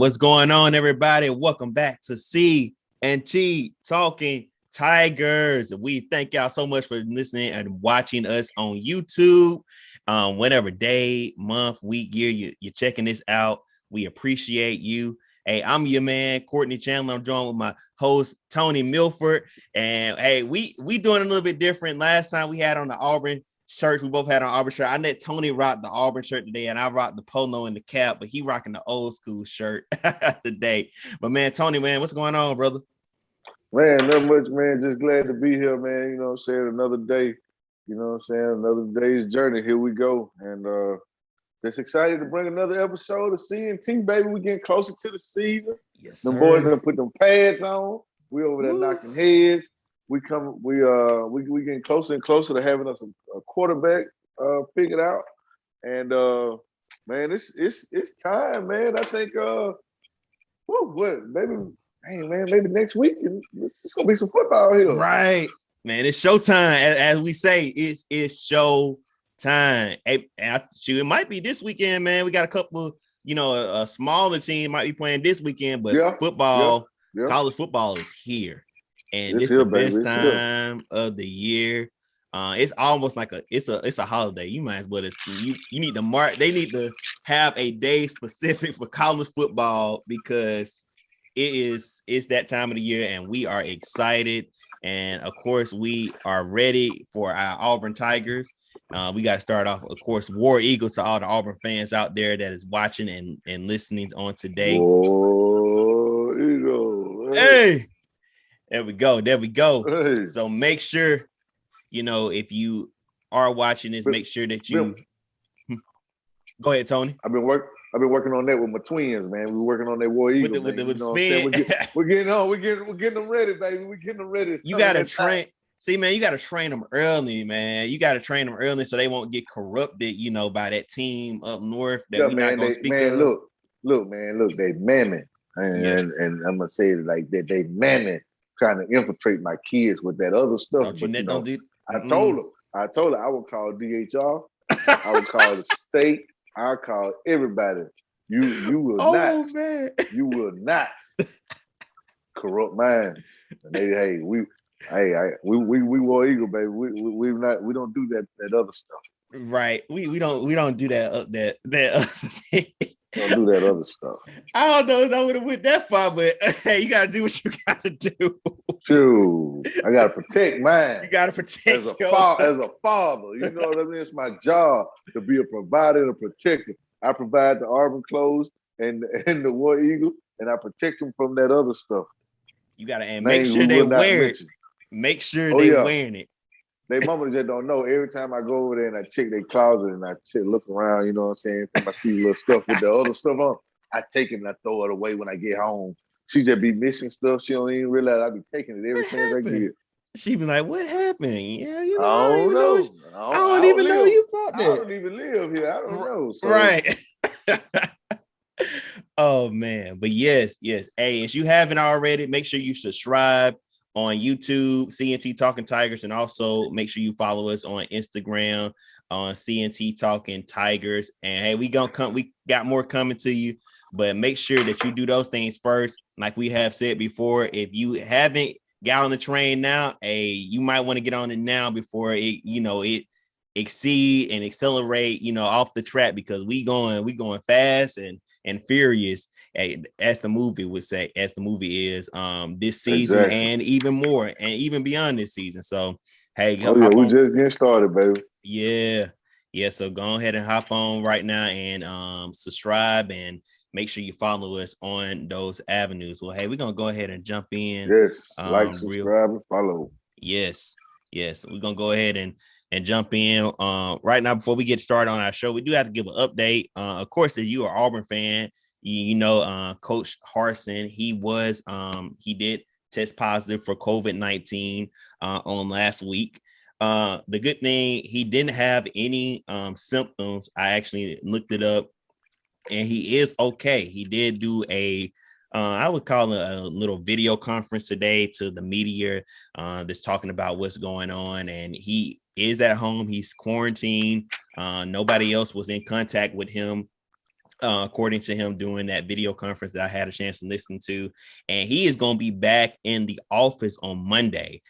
What's going on, everybody? Welcome back to C&T Talking Tigers. We thank y'all so much for listening and watching us on YouTube. Whatever day, month, week, year you're checking this out, we appreciate you. Hey, I'm your man, Courtney Chandler. I'm joined with my host, Tony Milford. And hey, we doing a little bit different. Last time we had on the Auburn shirts. We both had on Auburn shirt. I let Tony rock the Auburn shirt today, and I rocked the polo and the cap, but he rocking the old school shirt today. But man, Tony, man, what's going on, brother? Man, not much, man. Just glad to be here, man. You know what I'm saying? Another day, you know what I'm saying? Another day's journey. Here we go. And just excited to bring another episode of C&T, baby. We getting closer to the season. Yes, Them sir. boys gonna put them pads on. We over there knocking heads. We getting closer and closer to having us a quarterback figured out. And man, it's time, man. I think maybe next week it's gonna be some football here. Right. Man, it's showtime. As we say, it's show time. Hey, it might be this weekend, man. We got a couple, a smaller team might be playing this weekend, but football, college football is here. And it's the best time of the year. It's almost like it's a holiday. You might as well you need to mark. They need to have a day specific for college football because it's that time of the year, and we are excited. And of course, we are ready for our Auburn Tigers. We got to start off, of course, War Eagle to all the Auburn fans out there that is watching and listening on today. War Eagle. Hey. There we go. Hey. So make sure, if you are watching this, make sure that you go ahead, Tony. I've been working on that with my twins, man. We're working on that War Eagle. With the spin. We're getting them ready, baby. We're getting them ready. You gotta train. See, man, you gotta train them early, man. You gotta train them early so they won't get corrupted, by that team up north that we're not gonna speak of. Look, they mammon. And I'm gonna say it like that. They mammon. Trying to infiltrate my kids with that other stuff. I told her I would call DHR, I would call the state, I'll call everybody. You will not. Man. You will not corrupt mine. And we War Eagle, baby. We don't do that other stuff. Right. We don't do that other thing. Don't do that other stuff. I don't know if I would have went that far, but hey, you gotta do what you gotta do. True. I gotta protect mine. You gotta protect as a father. You know what I mean? It's my job to be a provider and a protector. I provide the Auburn clothes and the War Eagle, and I protect them from that other stuff. You gotta make sure they wear it. Make sure they're wearing it. They mama just don't know. Every time I go over there and I check their closet and I look around, you know what I'm saying? If I see little stuff with the other stuff on, I take it and I throw it away when I get home. She just be missing stuff. She don't even realize I be taking it every chance I get. She be like, "What happened?" Yeah, I don't know. I don't even know you brought that. I don't even live here. I don't know. So. Right. Oh man, but yes. Hey, if you haven't already, make sure you subscribe on YouTube, C&T Talking Tigers, and also make sure you follow us on Instagram on C&T Talking Tigers. And hey, we got more coming to you, but make sure that you do those things first. Like we have said before, if you haven't got on the train now, hey, you might want to get on it now before it exceed and accelerate, off the track, because we going fast and furious. As the movie would say, as the movie is this season, and even more, and even beyond this season. So, hey, we just getting started, baby. Yeah. So go ahead and hop on right now and subscribe and make sure you follow us on those avenues. Well, hey, we're gonna go ahead and jump in. Yes, like, subscribe, and follow. Yes. We're gonna go ahead and jump in right now. Before we get started on our show, we do have to give an update. Of course, if you are an Auburn fan, Coach Harsin, he did test positive for COVID-19 on last week. The good thing, he didn't have any symptoms. I actually looked it up, and he is okay. He did do I would call it a little video conference today to the media that's talking about what's going on, and he is at home. He's quarantined. Nobody else was in contact with him according to him during that video conference that I had a chance to listen to. And he is going to be back in the office on Monday,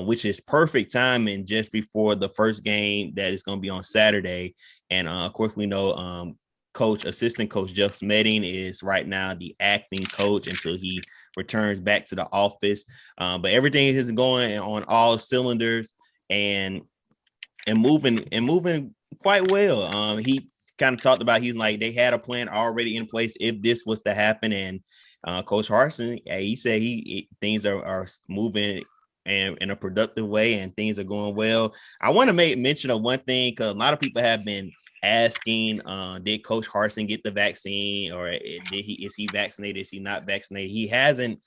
which is perfect timing just before the first game that is going to be on Saturday. And of course, we know assistant coach Jeff Smedding is right now the acting coach until he returns back to the office. But everything is going on all cylinders and moving quite well. He kind of talked about, he's like, they had a plan already in place if this was to happen. And Coach Harsin, he said things are moving in a productive way and things are going well. I want to make mention of one thing, because a lot of people have been asking, did Coach Harsin get the vaccine, or is he vaccinated? Is he not vaccinated? He hasn't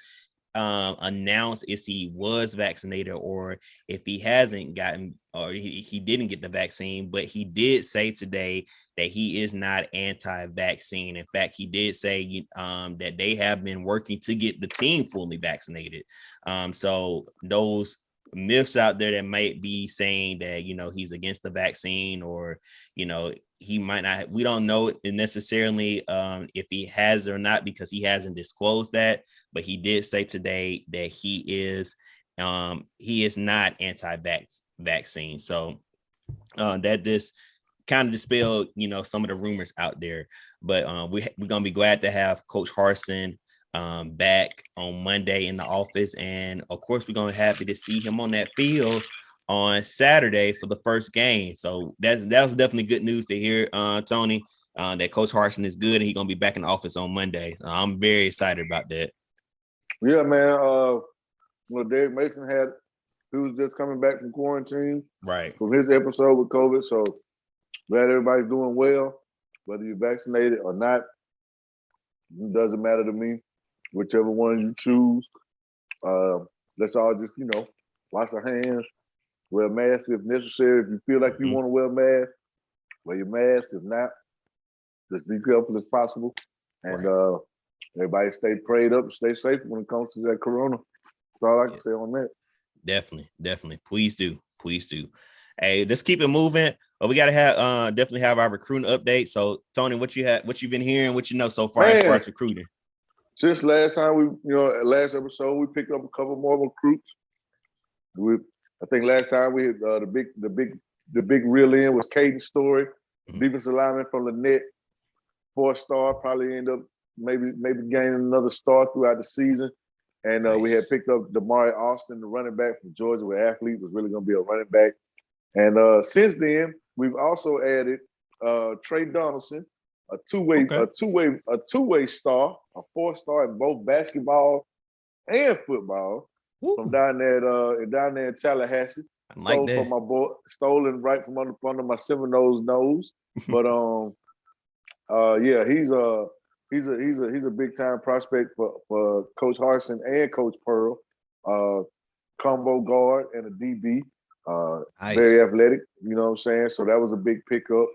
announced if he was vaccinated or if he hasn't gotten, or he didn't get the vaccine, but he did say today that he is not anti-vaccine. In fact, he did say that they have been working to get the team fully vaccinated. So those myths out there that might be saying that, he's against the vaccine, or, he might not, we don't know necessarily if he has or not, because he hasn't disclosed that, but he did say today that he is not anti-vaccine. So that this kind of dispelled, some of the rumors out there. But we're going to be glad to have Coach Harsin back on Monday in the office. And of course, we're going to be happy to see him on that field on Saturday for the first game. So that was definitely good news to hear, Tony, that Coach Harsin is good and he's going to be back in the office on Monday. I'm very excited about that. Yeah, man. Dave Mason he was just coming back from quarantine, right, from his episode with COVID. So glad everybody's doing well, whether you're vaccinated or not. It doesn't matter to me, whichever one you choose. Let's all just, wash our hands, wear a mask if necessary. If you feel like you want to wear a mask, wear your mask. If not, just be careful as possible. And everybody stay prayed up and stay safe when it comes to that corona. That's all I can say on that. Definitely. Please do. Hey, let's keep it moving. But we got to have definitely have our recruiting update. So, Tony, what you've been hearing, what you know so far as far as recruiting? Since last time last episode, we picked up a couple more recruits. I think last time we had the big reel in was Caden Story, defensive lineman from Lynette, 4-star, probably end up maybe gaining another star throughout the season. And nice. We had picked up Damari Austin, the running back from Georgia, where athlete was really going to be a running back. And since then, we've also added Trey Donaldson, a two-way star, a 4-star in both basketball and football. Woo. From down there in Tallahassee. Stolen right from under my Seminoles nose. But he's a big time prospect for Coach Harsin and Coach Pearl. Combo guard and a DB. Nice. Very athletic, you know what I'm saying? So that was a big pickup.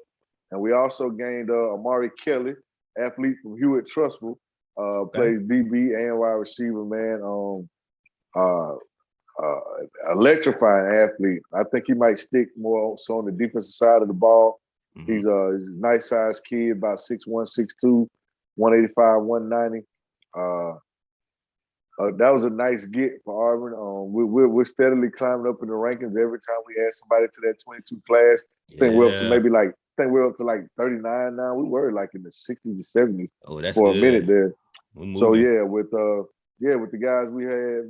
And we also gained Amari Kelly, athlete from Hewitt Trustful, plays DB and wide receiver, man. Electrifying athlete. I think he might stick more so on the defensive side of the ball. Mm-hmm. He's a nice sized kid, about 6'1", 6'2", 185, 190. That was a nice get for Auburn. We're steadily climbing up in the rankings every time we add somebody to that 22 class. I think we're up to like 39 now. We were like in the 60s and 70s for a minute there. So with the guys we have,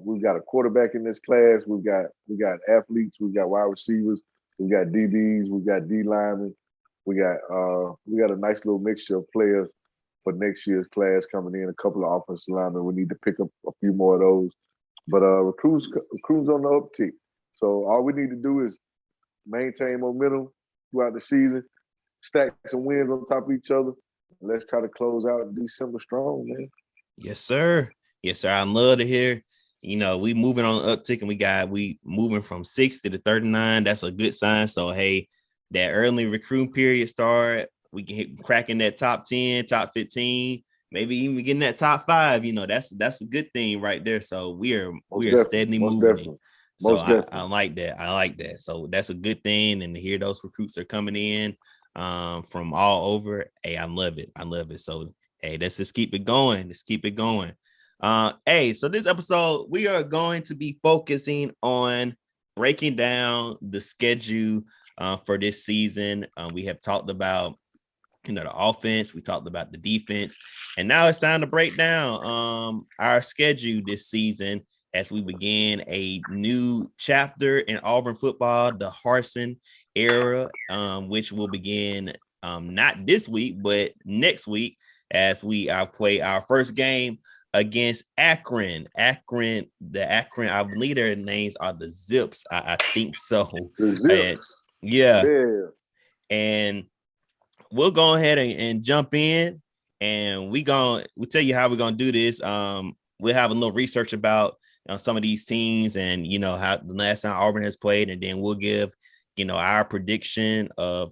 we've got a quarterback in this class. We got athletes. We got wide receivers. We got DBs. We got D linemen. We got a nice little mixture of players for next year's class coming in. A couple of offensive linemen. We need to pick up a few more of those. But recruits on the uptick. So all we need to do is maintain momentum throughout the season, stack some wins on top of each other. And let's try to close out December strong, man. Yes, sir. I love to hear. We moving on the uptick, and we moving from 60 to 39. That's a good sign. So hey, that early recruiting period start. We can hit cracking that top 10, top 15, maybe even getting that top 5. That's a good thing right there. So we are steadily moving. So I like that. So that's a good thing. And to hear those recruits are coming in, from all over. Hey, I love it. So, hey, let's just keep it going. Hey, so this episode, we are going to be focusing on breaking down the schedule for this season. We have talked about, the offense, we talked about the defense, and now it's time to break down our schedule this season as we begin a new chapter in Auburn football, the Harsin era, which will begin not this week, but next week as we play our first game against Akron. I believe their names are the Zips. I think so. The Zips. Yeah. And we'll go ahead and jump in, and we'll tell you how we're gonna do this. We'll have a little research about some of these teams and how the last time Auburn has played, and then we'll give our prediction of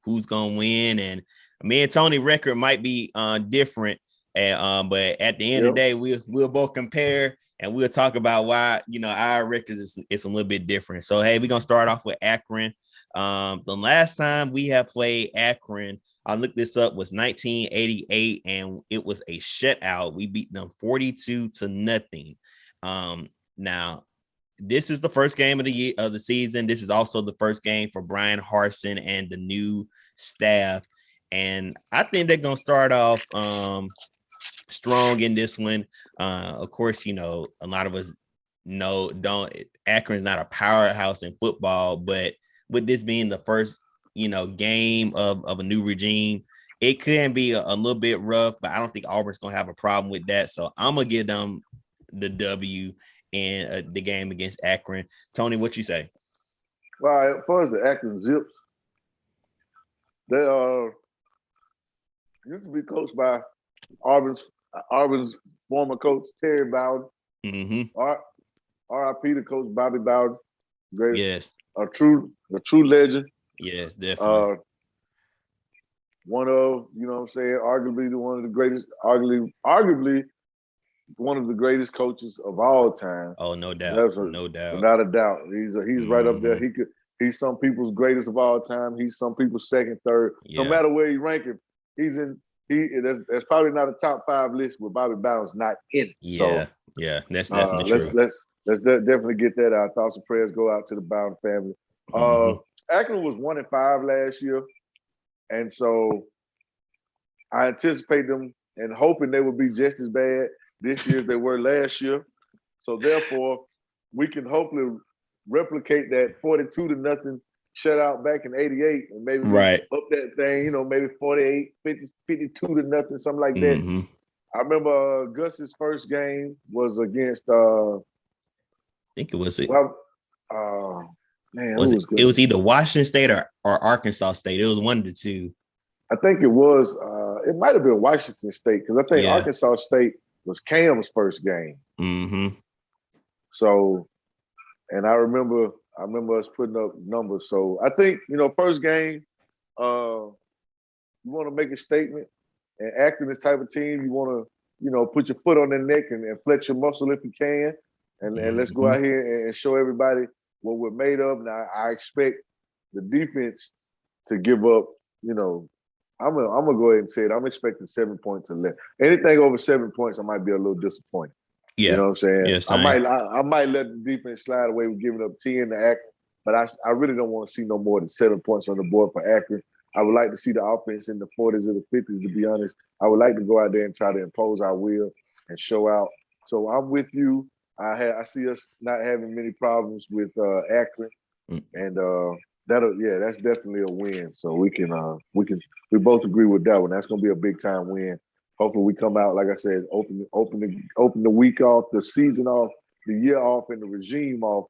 who's gonna win. And me and Tony record might be different, but at the end of the day, we'll both compare and we'll talk about why our records is a little bit different. So hey, we're gonna start off with Akron. The last time we have played Akron, I looked this up, was 1988, and it was a shutout. We beat them 42-0. Now, this is the first game of the year of the season. This is also the first game for Brian Harsin and the new staff, and I think they're gonna start off strong in this one. Of course, a lot of us Akron's not a powerhouse in football, but with this being the first, game of a new regime, it can be a little bit rough, but I don't think Auburn's going to have a problem with that. So I'm going to give them the W in the game against Akron. Tony, what you say? Well, as far as the Akron Zips, they used to be coached by Auburn's former coach, Terry Bowden. Mm-hmm. R.I.P. the coach, Bobby Bowden. Great. Yes. A true legend. Yes, definitely. One of, arguably one of the greatest coaches of all time. Oh, no doubt. No doubt. Without a doubt. He's right up there. He's some people's greatest of all time. He's some people's second, third. Yeah. No matter where you rank him, that's probably not a top 5 list where Bobby Bowden's not in it. Yeah. So, yeah, that's definitely true. Let's definitely get that out. Thoughts and prayers go out to the Bowden family. Akron was 1-5 last year, and so I anticipate them and hoping they will be just as bad this year as they were last year. So therefore, we can hopefully replicate that 42-0 shutout back in '88, and maybe up that thing, maybe 48, 50, 52-0, something like that. Mm-hmm. I remember Gus's first game was against I think it was it. Well, it was either Washington State or Arkansas State. It was one of the two. I think it was. It might have been Washington State, because I think Arkansas State was Cam's first game. Mm-hmm. So, and I remember us putting up numbers. So I think first game, you want to make a statement, and acting this type of team, you want to put your foot on their neck and flex your muscle if you can, and let's go out here and show everybody what we're made of. Now, I expect the defense to give up, I'm gonna go ahead and say it. I'm expecting 7 points or less. Anything over 7 points, I might be a little disappointed. Yeah. You know what I'm saying? Yes, I might let the defense slide away with giving up 10 to Akron, but I really don't want to see no more than 7 points on the board for Akron. I would like to see the offense in the 40s or the 50s, to be honest. I would like to go out there and try to impose our will and show out. So I'm with you. I see us not having many problems with Akron, and that's definitely a win. So we both agree with that one. That's gonna be a big time win. Hopefully we come out, like I said, open the week off, the season off, the year off, and the regime off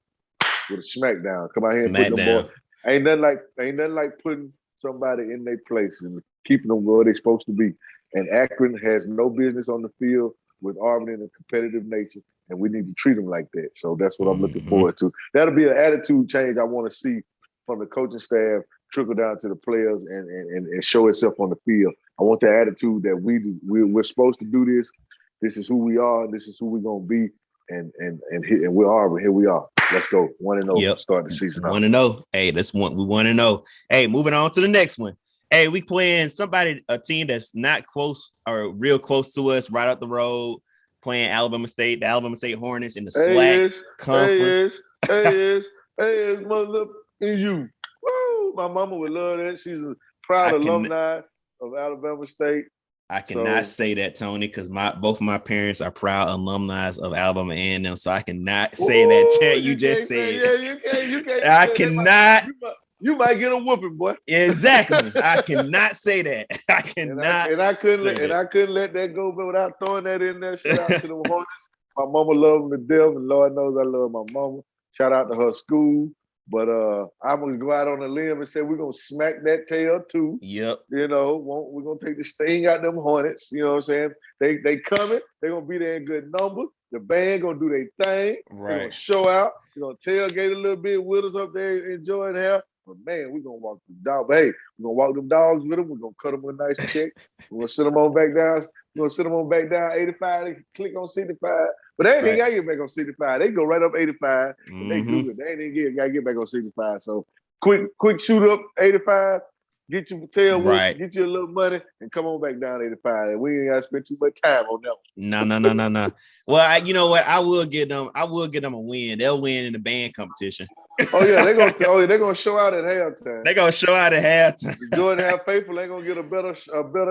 with a smackdown. Come out here and put them more. Ain't nothing like putting somebody in their place and keeping them where they're supposed to be. And Akron has no business on the field with Auburn in a competitive nature, and we need to treat them like that. So that's what I'm looking forward to. That'll be an attitude change I want to see from the coaching staff trickle down to the players and show itself on the field. I want that attitude that we're supposed to do this. This is who we are. This is who we're gonna be. And we're Auburn. Here we are. Let's go 1-0. Start the season. 1-0. Hey, that's one. We 1-0. Hey, moving on to the next one. Hey, we playing a team that's not close or real close to us, right up the road. Playing Alabama State, the Alabama State Hornets in the SWAC conference. Hey, mother in you. Woo! My mama would love that. She's a proud alumni of Alabama State. I cannot say that, Tony, because both of my parents are proud alumni of Alabama A&M, so I cannot say that chat you just said. Yeah, you can't. I cannot. You might get a whooping, boy. Exactly. I cannot say that. I cannot. And I couldn't let that go, but without throwing that in there. Shout out to the Hornets. My mama loved them to death, and Lord knows I love my mama. Shout out to her school. But I'm gonna go out on a limb and say we're gonna smack that tail too. Yep. You know, we're gonna take the sting out them Hornets. You know what I'm saying? They coming. They're gonna be there in good number. The band gonna do their thing. Right. They're gonna show out. They're gonna tailgate a little bit with us up there enjoying hell. But man, we're gonna walk them dogs. But hey, we're gonna walk them dogs with them. We're gonna cut them a nice check. We're gonna sit them on back down. We're gonna sit them on back down 85. They click on 65. But they ain't even gotta get back on 65. They go right up 85. Mm-hmm. They do it. They ain't even gotta get back on 65. So quick shoot up 85. Get your tail whip, get you a little money, and come on back down 85. And we ain't gotta spend too much time on that one. No. Well, you know what? I will get them a win. They'll win in the band competition. Oh yeah, they're gonna show out at halftime. They're gonna show out at halftime. Jordan Half Faithful ain't gonna get a better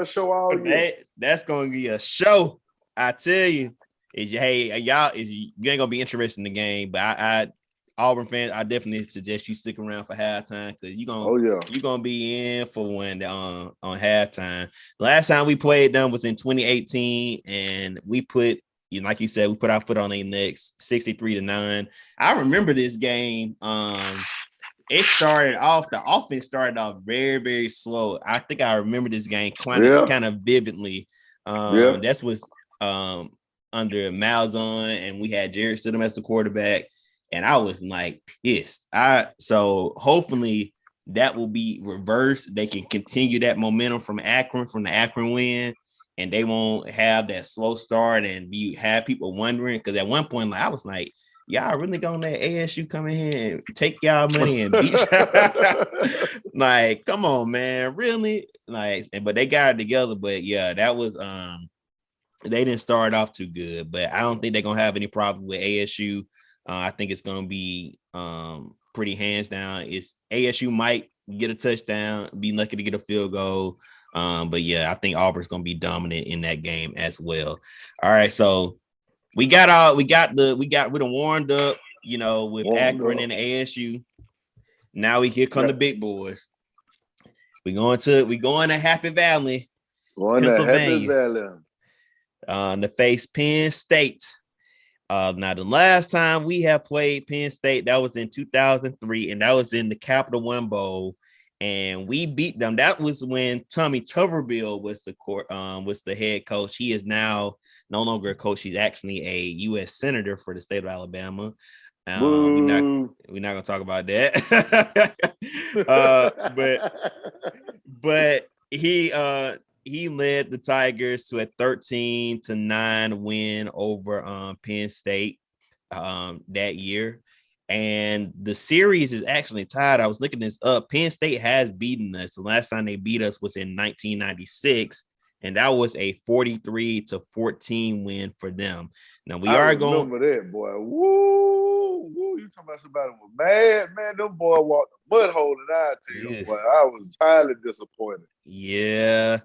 show all year. That's gonna be a show. I tell you. You ain't gonna be interested in the game, but I Auburn fans, I definitely suggest you stick around for halftime because you're gonna be in for one on halftime. Last time we played them was in 2018, and we put, like you said, we put our foot on their necks, 63-9. I remember this game. It started off, the offense started off very, very slow. I think I remember this game kind of vividly. That was under Malzahn, and we had Jared Stidham as the quarterback, and I was like pissed. So hopefully that will be reversed. They can continue that momentum from the Akron win, and they won't have that slow start and have people wondering. Because at one point, I was like, y'all really gonna let ASU come in here and take y'all money and beat y'all? Like, come on, man, really? Like, but they got it together. But yeah, that was they didn't start off too good, but I don't think they're gonna have any problem with ASU. I think it's gonna be pretty hands down. ASU might get a touchdown, be lucky to get a field goal. But yeah, I think Auburn's gonna be dominant in that game as well. All right, so we done warmed up, with Akron and ASU. Now here come the big boys. We going to Happy Valley, Pennsylvania. To face Penn State. Now, the last time we have played Penn State, that was in 2003, and that was in the Capital One Bowl, and we beat them. That was when Tommy Tuberville was the head coach. He is now no longer a coach. He's actually a U.S. Senator for the state of Alabama. We're not gonna talk about that. But he led the Tigers to a 13-9 win over Penn State that year. And the series is actually tied. I was looking this up. Penn State has beaten us. The last time they beat us was in 1996, and that was a 43-14 win for them. Now I remember that, boy. Woo! You talking about somebody was mad, man? Them boy walked the mud hole, and I tell you, boy, I was entirely disappointed. Yeah,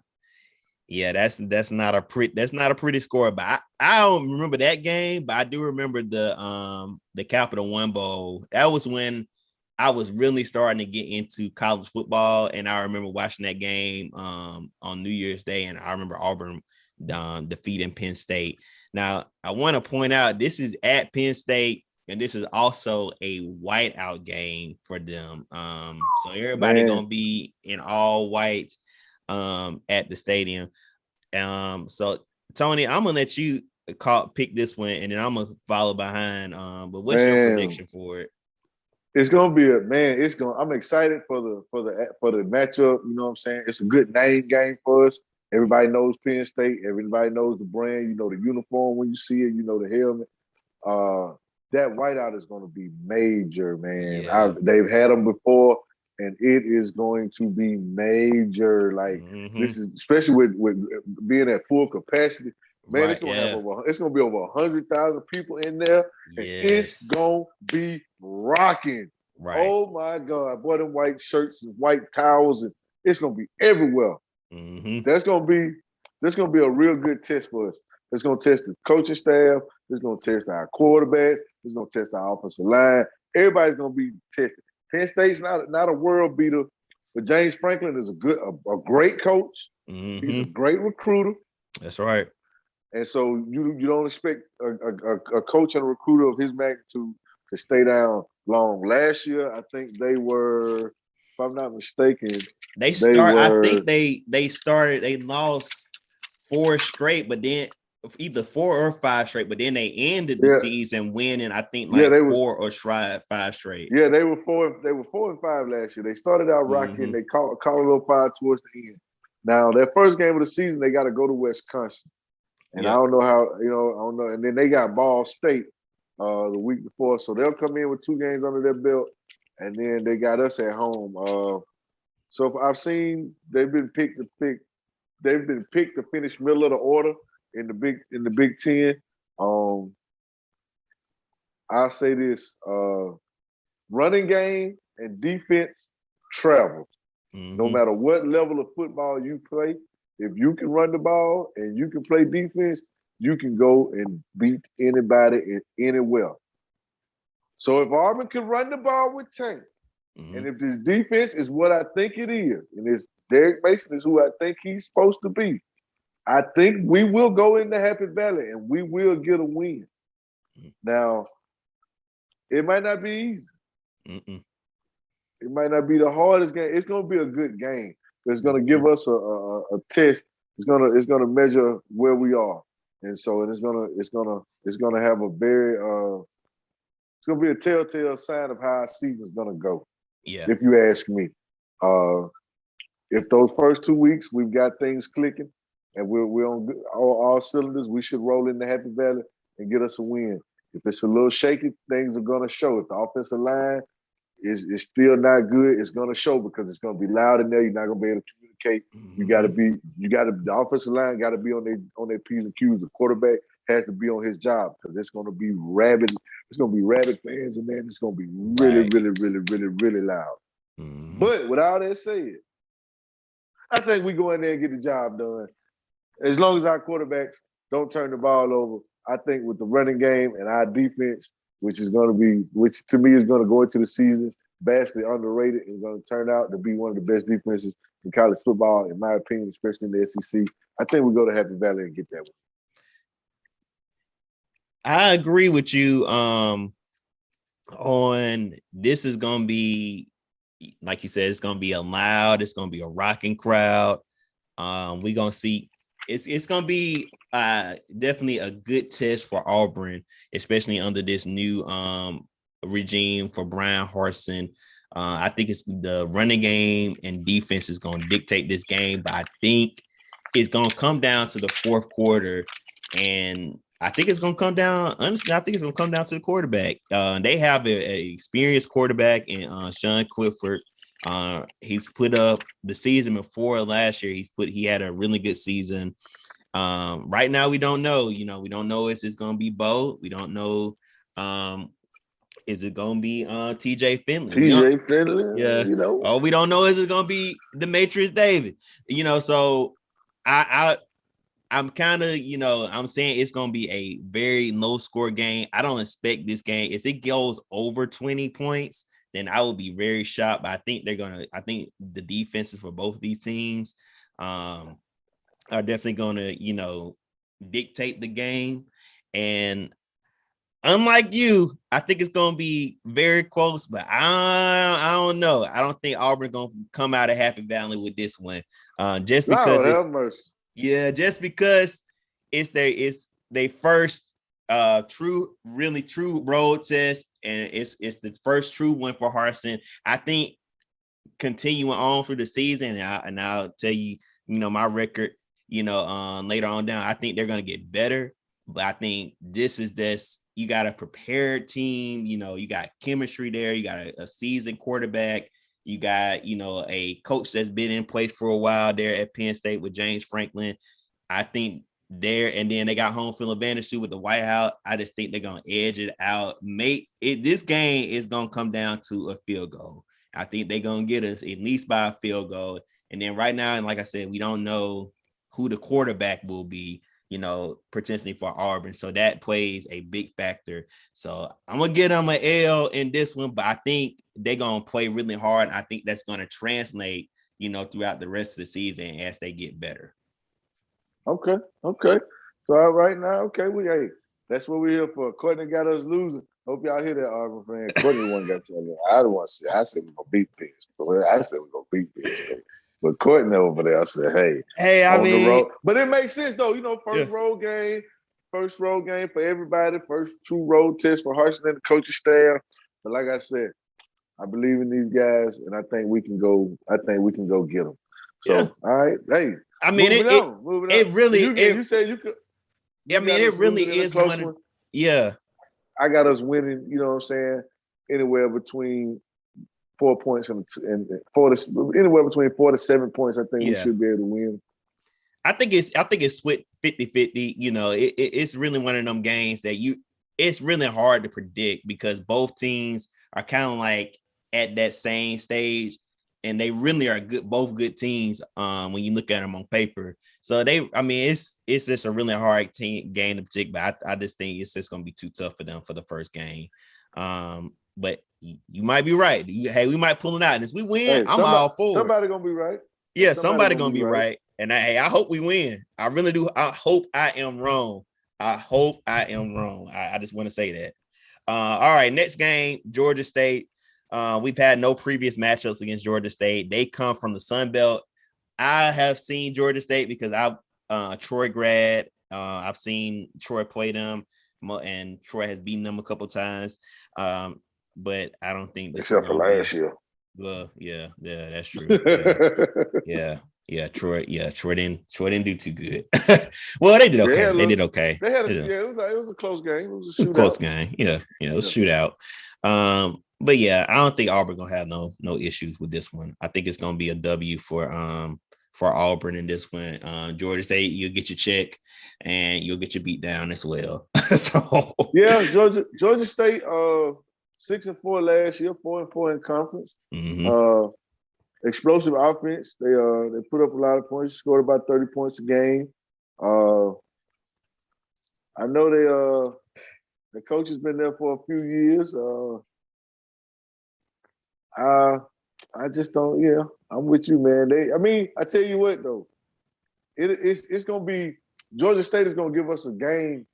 that's not a pretty score, but I don't remember that game, but I do remember the Capital One Bowl. That was when I was really starting to get into college football, and I remember watching that game on New Year's Day, and I remember Auburn defeating Penn State. Now, I want to point out this is at Penn State, and this is also a whiteout game for them. So everybody gonna be in all white at the stadium. So Tony, I'm gonna let you pick this one, and then I'm gonna follow behind. But what's your prediction for it? It's gonna be I'm excited for the matchup. You know what I'm saying? It's a good name game for us. Everybody knows Penn State. Everybody knows the brand. You know the uniform when you see it. You know the helmet. That whiteout is going to be major, man. Yeah. They've had them before. and it is going to be major. Like this is especially with being at full capacity. Man, Right, it's gonna be over 100,000 people in there, and it's gonna be rocking. Right. Oh my God, boy, them white shirts and white towels, and it's gonna be everywhere. That's gonna be a real good test for us. It's gonna test the coaching staff. It's gonna test our quarterbacks. It's gonna test our offensive line. Everybody's gonna be tested. Penn State's not a world beater, but James Franklin is a great coach. He's a great recruiter. That's right. And so you don't expect a coach and a recruiter of his magnitude to stay down long. Last year, I think they were, if I'm not mistaken, they lost 4 straight, but then either 4 or 5 straight, but then they ended the season winning, I think, like 4 or 5 straight. Yeah, they were 4 and 5 last year. They started out rocking. They caught a little fire towards the end. Now, their first game of the season, they got to go to Wisconsin. And I don't know how, I don't know. And then they got Ball State the week before. So they'll come in with 2 games under their belt. And then they got us at home. So I've seen they've been picked to finish middle of the order in the Big Ten. I'll say this: running game and defense travels. No matter what level of football you play, if you can run the ball and you can play defense, you can go and beat anybody anywhere. So if Auburn can run the ball with Tank, and if this defense is what I think it is, and if Derek Mason is who I think he's supposed to be, I think we will go into Happy Valley and we will get a win. Now, it might not be easy. It might not be the hardest game. It's going to be a good game. It's going to give us a test. It's going to measure where we are, and so it's going to have a very it's going to be a telltale sign of how our season's going to go. Yeah. If you ask me, if those first 2 weeks we've got things clicking and we're on all cylinders, we should roll into Happy Valley and get us a win. If it's a little shaky, things are going to show. If the offensive line is still not good, it's going to show because it's going to be loud in there. You're not going to be able to communicate. The offensive line got to be on their P's and Q's. The quarterback has to be on his job because it's going to be rabid. It's going to be rabid fans, and man, it's going to be really, really, really, really, really loud. But with all that said, I think we go in there and get the job done. As long as our quarterbacks don't turn the ball over, I think with the running game and our defense, which to me is going to go into the season vastly underrated, and going to turn out to be one of the best defenses in college football, in my opinion, especially in the SEC. I think we go to Happy Valley and get that one. I agree with you on this is going to be, like you said, it's going to be a loud, it's going to be a rocking crowd. We're going to see it's going to be definitely a good test for Auburn, especially under this new regime for Brian Harsin. I think it's the running game and defense is going to dictate this game, but I think it's going to come down to the fourth quarter, and I think it's going to come down. Honestly, I think it's going to come down to the quarterback. They have an experienced quarterback in Sean Clifford. He's put up the season before last year. He had a really good season. Right now, we don't know. We don't know if it's going to be Bo. We don't know. Is it going to be TJ Finley? Yeah. Oh, we don't know. Is it going to be Demetrius Davis? So I'm kind of, I'm saying it's going to be a very low score game. I don't expect this game. If it goes over 20 points, then I will be very shocked. But I think the defenses for both of these teams are definitely going to, dictate the game. And unlike you, I think it's going to be very close, but I don't know. I don't think Auburn going to come out of Happy Valley with this one. Just because just because it's their first really true road test, and it's the first true one for Harsin. I think continuing on through the season, and I'll tell you, my record, later on down, I think they're gonna get better. But I think you got a prepared team, you got chemistry there, you got a seasoned quarterback, You got, a coach that's been in place for a while there at Penn State with James Franklin. I think there, and then they got home field advantage too with the White House. I just think they're gonna edge it out. This game is gonna come down to a field goal. I think they're gonna get us at least by a field goal. And then right now, and like I said, we don't know who the quarterback will be, potentially for Auburn. So that plays a big factor. So I'm gonna get them an L in this one, but I think they're gonna play really hard. I think that's gonna translate, throughout the rest of the season as they get better. Okay. So right now, that's what we're here for. Courtney got us losing. Hope y'all hear that, Auburn fan. Courtney one got y'all. I don't want to say. I said we're gonna beat Penn State. I said we're gonna beat Penn State. But Courtney over there, I said, hey, I mean, the road. But it makes sense though. First road game for everybody. First true road test for Harsin and the coaching staff. But like I said, I believe in these guys, and I think we can go. I think we can go get them. So all right, hey. I mean, it really. You said you could. Yeah, I mean, it really is one. Yeah. I got us winning, you know what I'm saying, anywhere between 4 points and 4 to anywhere between 4 to 7 points. I think we should be able to win. I think it's split 50-50. It's really one of them games that it's really hard to predict because both teams are kind of like at that same stage. And they really are both good teams when you look at them on paper. So it's just a really hard game to predict, but I just think it's just going to be too tough for them for the first game. But you might be right. We might pull it out. And if we win, I'm all for it. Somebody going to be right. Yeah, somebody going to be right. And I hope we win. I really do. I hope I am wrong. I just want to say that. All right, next game, Georgia State. We've had no previous matchups against Georgia State. They come from the Sun Belt. I have seen Georgia State because I'm Troy grad. I've seen Troy play them, and Troy has beaten them a couple times. But I don't think except for last year. Well, yeah, that's true. Troy didn't do too good. Well, they did okay. They did okay. It was a close game. It was a shootout. Close game. Yeah, it was a shootout. But yeah, I don't think Auburn gonna have no issues with this one. I think it's gonna be a W for Auburn in this one. Georgia State, you'll get your check and you'll get your beat down as well. So yeah, Georgia State 6-4 last year, 4-4 in conference. Mm-hmm. Explosive offense. They put up a lot of points, scored about 30 points a game. I know the coach has been there for a few years. I just don't. Yeah, I'm with you, man. I tell you what though, it's gonna be Georgia State is gonna give us a game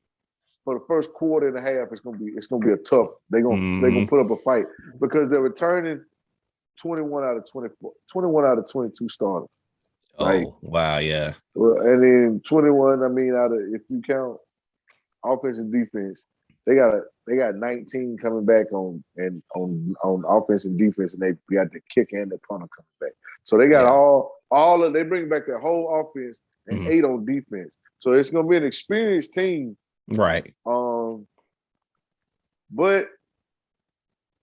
for the first quarter and a half. It's gonna be a tough. They're gonna put up a fight because they're returning 21 out of 24, 21 out of 22 starters. Oh, right? Wow, yeah. Well, and then 21. I mean, if you count offense and defense, they got 19 coming back on offense and defense, and they got the kick and the punter coming back. So they got all of they bring back their whole offense and 8 on defense. So it's gonna be an experienced team, right? But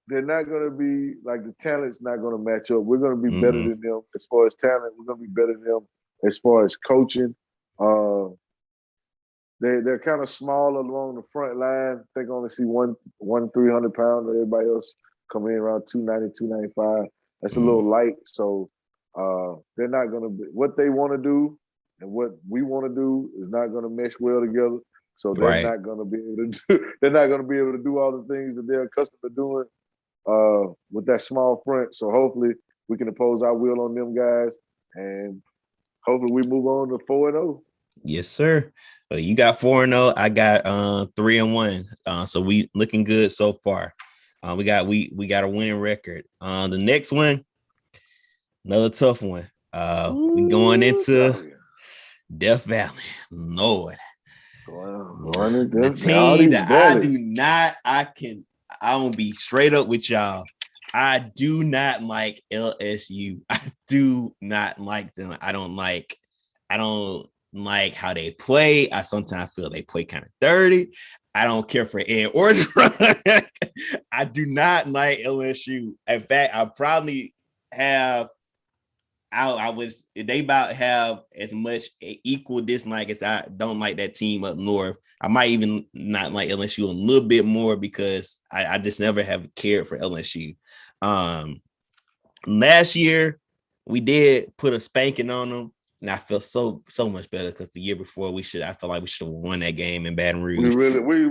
they're not gonna be like the talent's not gonna match up. We're gonna be better than them as far as talent. We're gonna be better than them as far as coaching. They're kind of small along the front line. I think I only see one 300-pounder. Everybody else coming in around 290, 295. That's a little light. So they're not going to be what they want to do and what we want to do is not going to mesh well together. So they're not going to be able to do. They're not going to be able to do all the things that they're accustomed to doing with that small front. So hopefully we can impose our will on them guys, and hopefully we move on to 4-0. Yes, sir. You got 4-0. I got 3-1. So we looking good so far. We got a winning record. The next one, another tough one. We going into Death Valley. Lord. The team that I'm gonna be straight up with y'all. I do not like LSU. I do not like them. I don't like how they play. I sometimes feel they play kind of dirty. I don't care for Ed Orgeron. I do not like LSU. In fact, I probably have. I was they about have as much equal dislike as I don't like that team up north. I might even not like LSU a little bit more because I just never have cared for LSU. Last year we did put a spanking on them, and I feel so much better because the year before I felt like we should have won that game in Baton Rouge.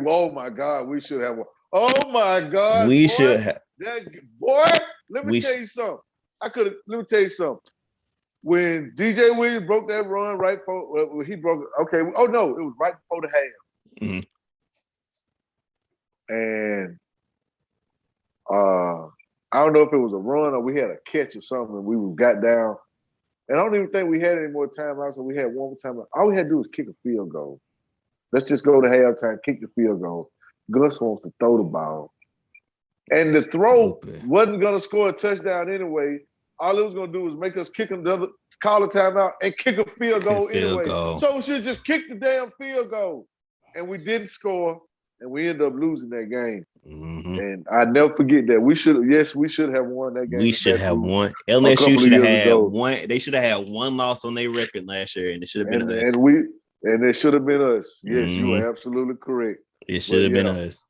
Oh my God, we should have won. Oh my God, we should have. Let me tell you something. Let me tell you something. When DJ Williams broke that run right before he broke it. Okay. Oh no, it was right before the half. Mm-hmm. And I don't know if it was a run or we had a catch or something. We got down. And I don't even think we had any more timeouts. So we had one more timeout. All we had to do was kick a field goal. Let's just go to halftime, kick the field goal. Gus wants to throw the ball. And the throw wasn't going to score a touchdown anyway. All it was going to do was make us kick another, call a timeout, and kick a field goal anyway. So we should just kick the damn field goal. And we didn't score, and we ended up losing that game. Mm-hmm. And I never forget that. We should have won that game. We should have won. LSU should have had one. They should have had one loss on their record last year, and it should have been us. And it should have been us. Yes, you are absolutely correct. It should have been us.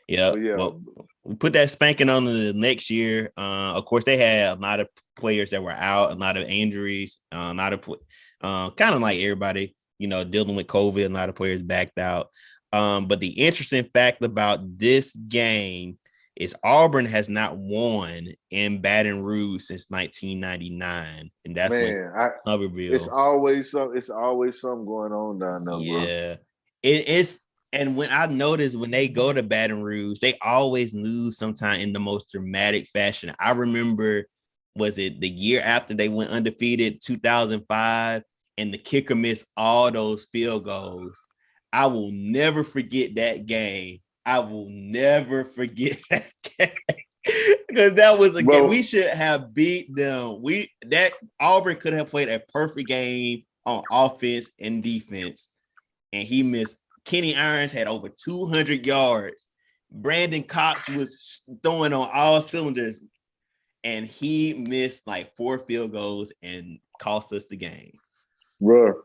Yeah. Well, we put that spanking on the next year. Of course, they had a lot of players that were out, a lot of injuries, a lot of kind of like everybody, dealing with COVID. A lot of players backed out. But the interesting fact about this game is Auburn has not won in Baton Rouge since 1999, and that's when Hubberville. It's always something going on down there. Yeah, it's. And when I noticed when they go to Baton Rouge, they always lose sometime in the most dramatic fashion. I remember, was it the year after they went undefeated, 2005, and the kicker missed all those field goals. I will never forget that game. I will never forget that game. Because that was a game we should have beat them. Auburn could have played a perfect game on offense and defense, and he missed. Kenny Irons had over 200 yards. Brandon Cox was throwing on all cylinders, and he missed like 4 field goals and cost us the game. Bro,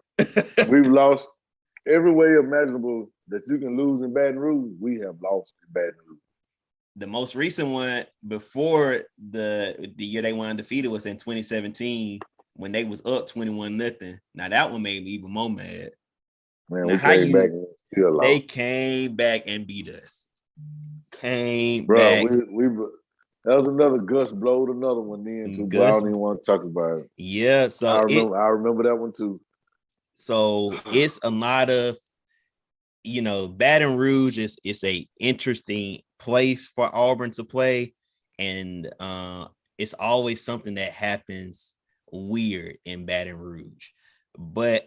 we've lost every way imaginable that you can lose in Baton Rouge. We have lost in Baton Rouge. The most recent one before the year they went undefeated was in 2017 when they was up 21-0. Now that one made me even more mad. Man, we came back and still lost. They came back and beat us. Back. That was another Gus blowed another one then too, but I don't even want to talk about it. Yeah, so I remember that one too. So it's a lot of, Baton Rouge is a interesting place for Auburn to play, and it's always something that happens weird in Baton Rouge. But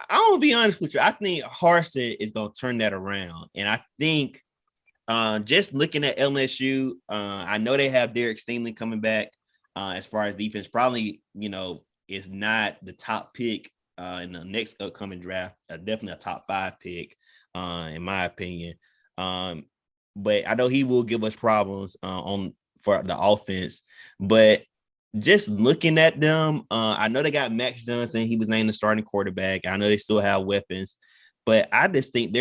I'm gonna be honest with you. I think Harsin is gonna turn that around, and I think just looking at LSU, I know they have Derek Stingley coming back. As far as defense, probably is not the top pick in the next upcoming draft. Definitely a top 5 pick, in my opinion. But I know he will give us problems for the offense. But just looking at them, I know they got Max Johnson. He was named the starting quarterback. I know they still have weapons, but I just think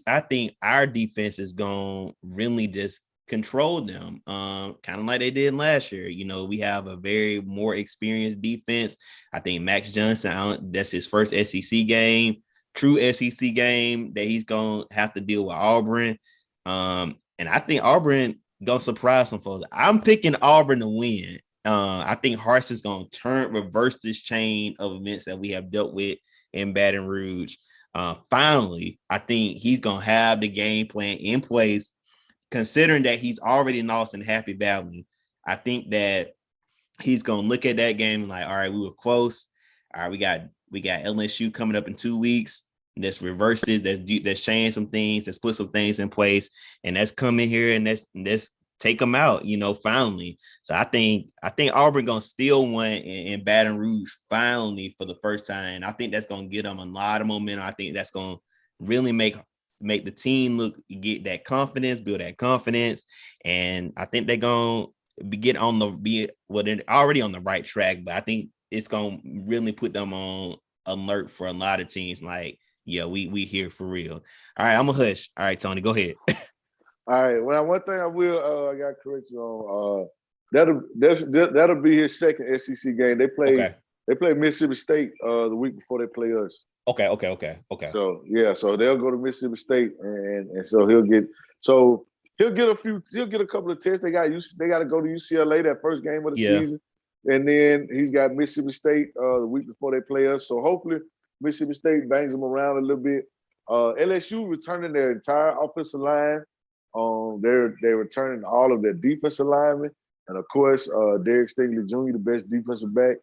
I think our defense is going to really just control them, kind of like they did last year. We have a very more experienced defense. I think Max Johnson, that's his first SEC game, true SEC game that he's going to have to deal with Auburn. And I think Auburn going to surprise some folks. I'm picking Auburn to win. I think Harsin's going to reverse this chain of events that we have dealt with in Baton Rouge. Finally, I think he's going to have the game plan in place, considering that he's already lost in Happy Valley. I think that he's going to look at that game and like, all right, we were close. All right, we got LSU coming up in 2 weeks. Let's reverse this. Let's change some things. Let's put some things in place, and let's come in here and let's take them out, finally. So I think Auburn gonna steal one in Baton Rouge finally for the first time. I think that's gonna get them a lot of momentum. I think that's gonna really make the team get that confidence, build that confidence, and I think they're gonna get on they're already on the right track, but I think it's gonna really put them on alert for a lot of teams. Like, yeah, we here for real. All right, I'm a hush. All right, Tony, go ahead. All right. Well, one thing I got to correct you on. That'll be his second SEC game. They play Mississippi State the week before they play us. Okay. So yeah, so they'll go to Mississippi State, and so he'll get a couple of tests. They got to go to UCLA that first game of the season, and then he's got Mississippi State the week before they play us. So hopefully Mississippi State bangs them around a little bit. LSU returning their entire offensive line. They're returning all of their defensive linemen, and of course, Derek Stingley Jr., the best defensive back,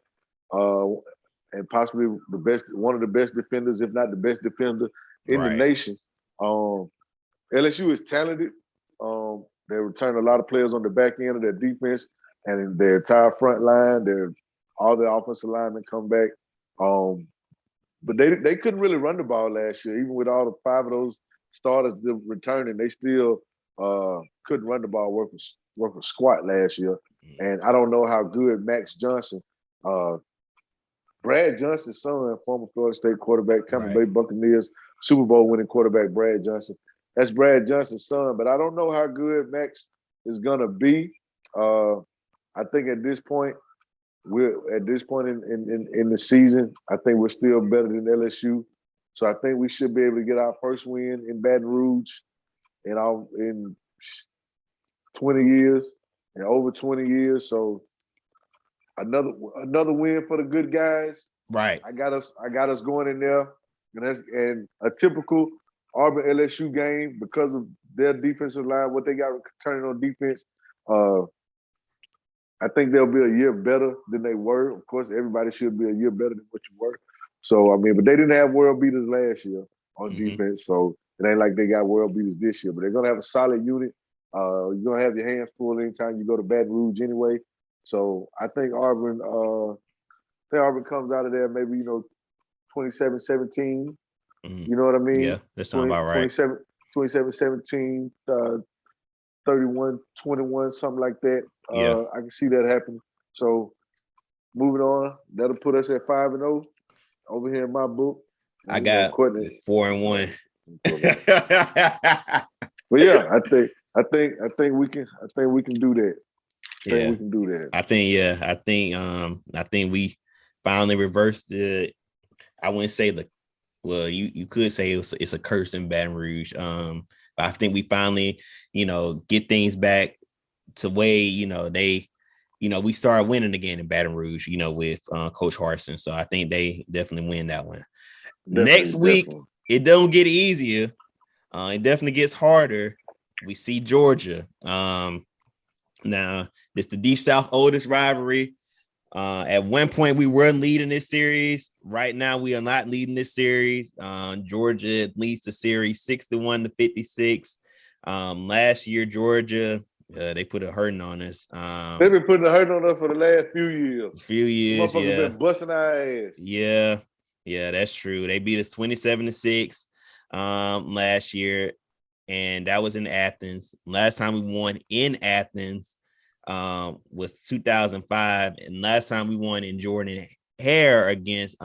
and possibly one of the best defenders, if not the best defender in the nation. LSU is talented. They return a lot of players on the back end of their defense and their entire front line. All their offensive linemen come back. But they couldn't really run the ball last year, even with all the 5 of those starters returning. They still couldn't run the ball worth a squat last year. And I don't know how good Max Johnson, Brad Johnson's son, former Florida State quarterback, Tampa Bay Buccaneers, Super Bowl winning quarterback Brad Johnson. That's Brad Johnson's son, but I don't know how good Max is gonna be. I think at this point in the season, I think we're still better than LSU. So I think we should be able to get our first win in Baton Rouge in 20 years, and over 20 years. So another win for the good guys. Right. I got us going in there, and a typical Auburn LSU game because of their defensive line, what they got turning on defense. I think they'll be a year better than they were. Of course, everybody should be a year better than what you were. So, I mean, but they didn't have world beaters last year on defense. So it ain't like they got world beaters this year. But they're going to have a solid unit. You're going to have your hands full anytime you go to Baton Rouge anyway. So I think Auburn comes out of there maybe, 27-17. You know what I mean? Yeah, that sounds about right. 27-17, 31-21, something like that. I can see that happen. So moving on, that'll put us at 5-0 over here in my book. I got 4-1. But yeah, I think we can do that. We can do that. I think we finally reversed the. I wouldn't say you could say it's a curse in Baton Rouge. But I think we finally, get things back to way, we started winning again in Baton Rouge, with Coach Harsin. So I think they definitely win that one. Next week, it don't get easier. It definitely gets harder. We see Georgia. Now, it's the Deep South oldest rivalry. At one point, we were leading this series. Right now, we are not leading this series. Georgia leads the series 61-56. Last year, Georgia, they put a hurting on us. They've been putting a hurting on us for the last few years. Motherfuckers been busting our ass. Yeah, that's true. They beat us 27-6 last year, and that was in Athens. Last time we won in Athens was 2005, and last time we won in Jordan Hare against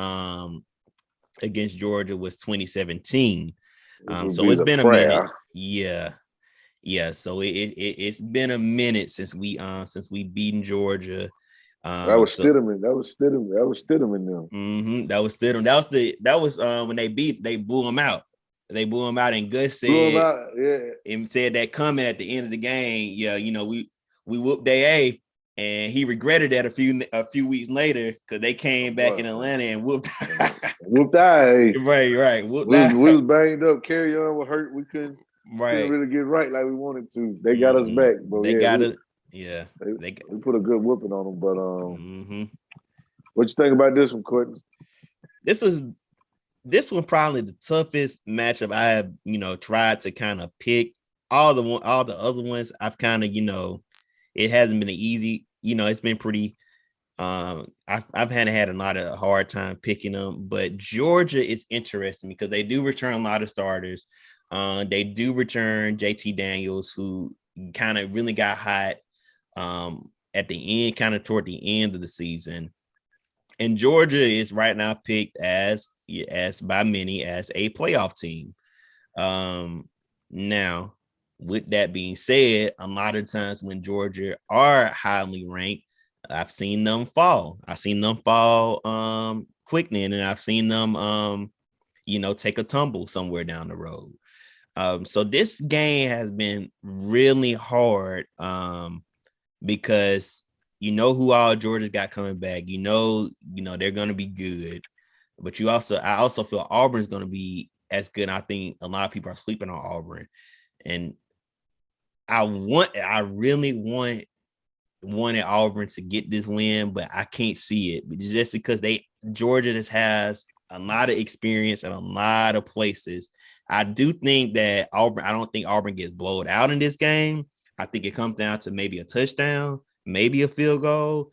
Georgia was 2017. So it's been a minute. Yeah. So it's been a minute since we beaten Georgia. That was Stidham. That was Stidham in them. Mm-hmm, that was Stidham. That was when they blew them out. They blew them out, and Gus said, and said that comment at the end of the game. Yeah, we whooped A, and he regretted that a few weeks later because they came back in Atlanta and whooped. Whooped A. Right. We was banged up. Carry on was hurt. We couldn't really get right like we wanted to. They got us back, but they got us. Yeah, we put a good whooping on them. But what you think about this one, Courtney? This one probably the toughest matchup I have, tried to kind of pick. All the other ones I've kind of, it hasn't been easy. It's been pretty. I've had a lot of hard time picking them, but Georgia is interesting because they do return a lot of starters. They do return JT Daniels, who kind of really got hot at the end, kind of toward the end of the season. And Georgia is right now picked as by many as a playoff team. Now, with that being said, a lot of times when Georgia are highly ranked, I've seen them fall. I've seen them fall quickly, and I've seen them take a tumble somewhere down the road. So this game has been really hard because who all Georgia's got coming back. They're going to be good, but I also feel Auburn's going to be as good. I think a lot of people are sleeping on Auburn, and I really wanted Auburn to get this win, but I can't see it just because Georgia just has a lot of experience in a lot of places. I do think that I don't think Auburn gets blown out in this game. I think it comes down to maybe a touchdown, maybe a field goal.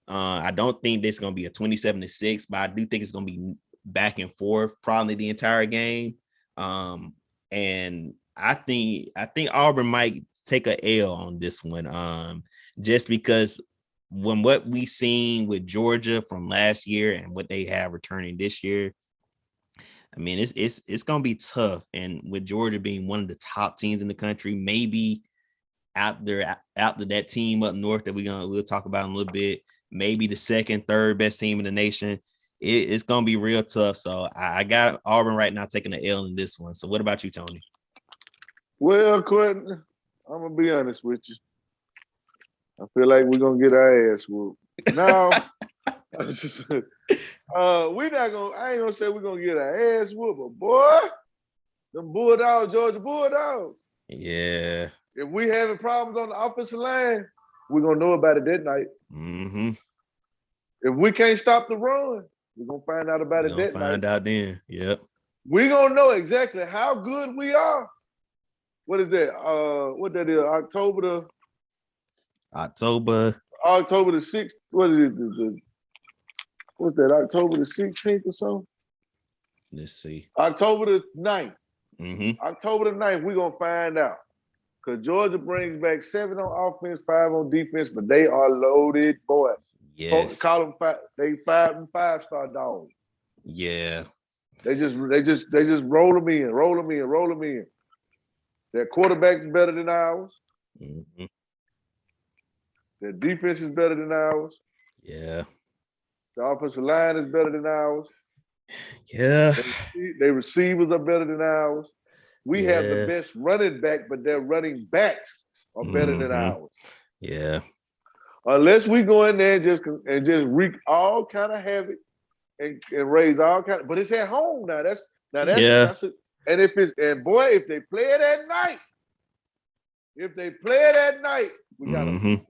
I don't think it's going to be a 27-6, but I do think it's going to be back and forth probably the entire game. And I think Auburn might take a L on this one. Just because when what we seen with Georgia from last year and what they have returning this year, I mean, it's gonna be tough. And with Georgia being one of the top teams in the country, maybe after that team up north that we'll talk about in a little bit, maybe the second, third best team in the nation, it's gonna be real tough. So I got Auburn right now taking the L in this one. So what about you, Tony? Well, Quentin, I'm gonna be honest with you. I feel like we're gonna get our ass whooped. Now, we're not gonna. I ain't gonna say we're gonna get our ass whooped, but boy, them Bulldogs, Georgia Bulldogs. Yeah. If we having problems on the offensive line, we're gonna know about it that night. Mm-hmm. If we can't stop the run, we're gonna find out about it that night. Find out then. Yep. We're gonna know exactly how good we are. What is that? What that is? October the 6th. What is it? What's that? October the 16th or something? Let's see. October the 9th. Mm-hmm. October the 9th, we're gonna find out. Because Georgia brings back 7 on offense, 5 on defense, but they are loaded, boy. Yes. Call them 5. They 5 and 5-star dogs. Yeah. They just roll them in. Their quarterback is better than ours. Mm-hmm. Their defense is better than ours. Yeah. The offensive line is better than ours. Yeah. Their receivers are better than ours. We have the best running back, but their running backs are better than ours. Yeah. Unless we go in there and just wreak all kind of havoc and raise all kind of, but it's at home now. That's it. And if they play it at night,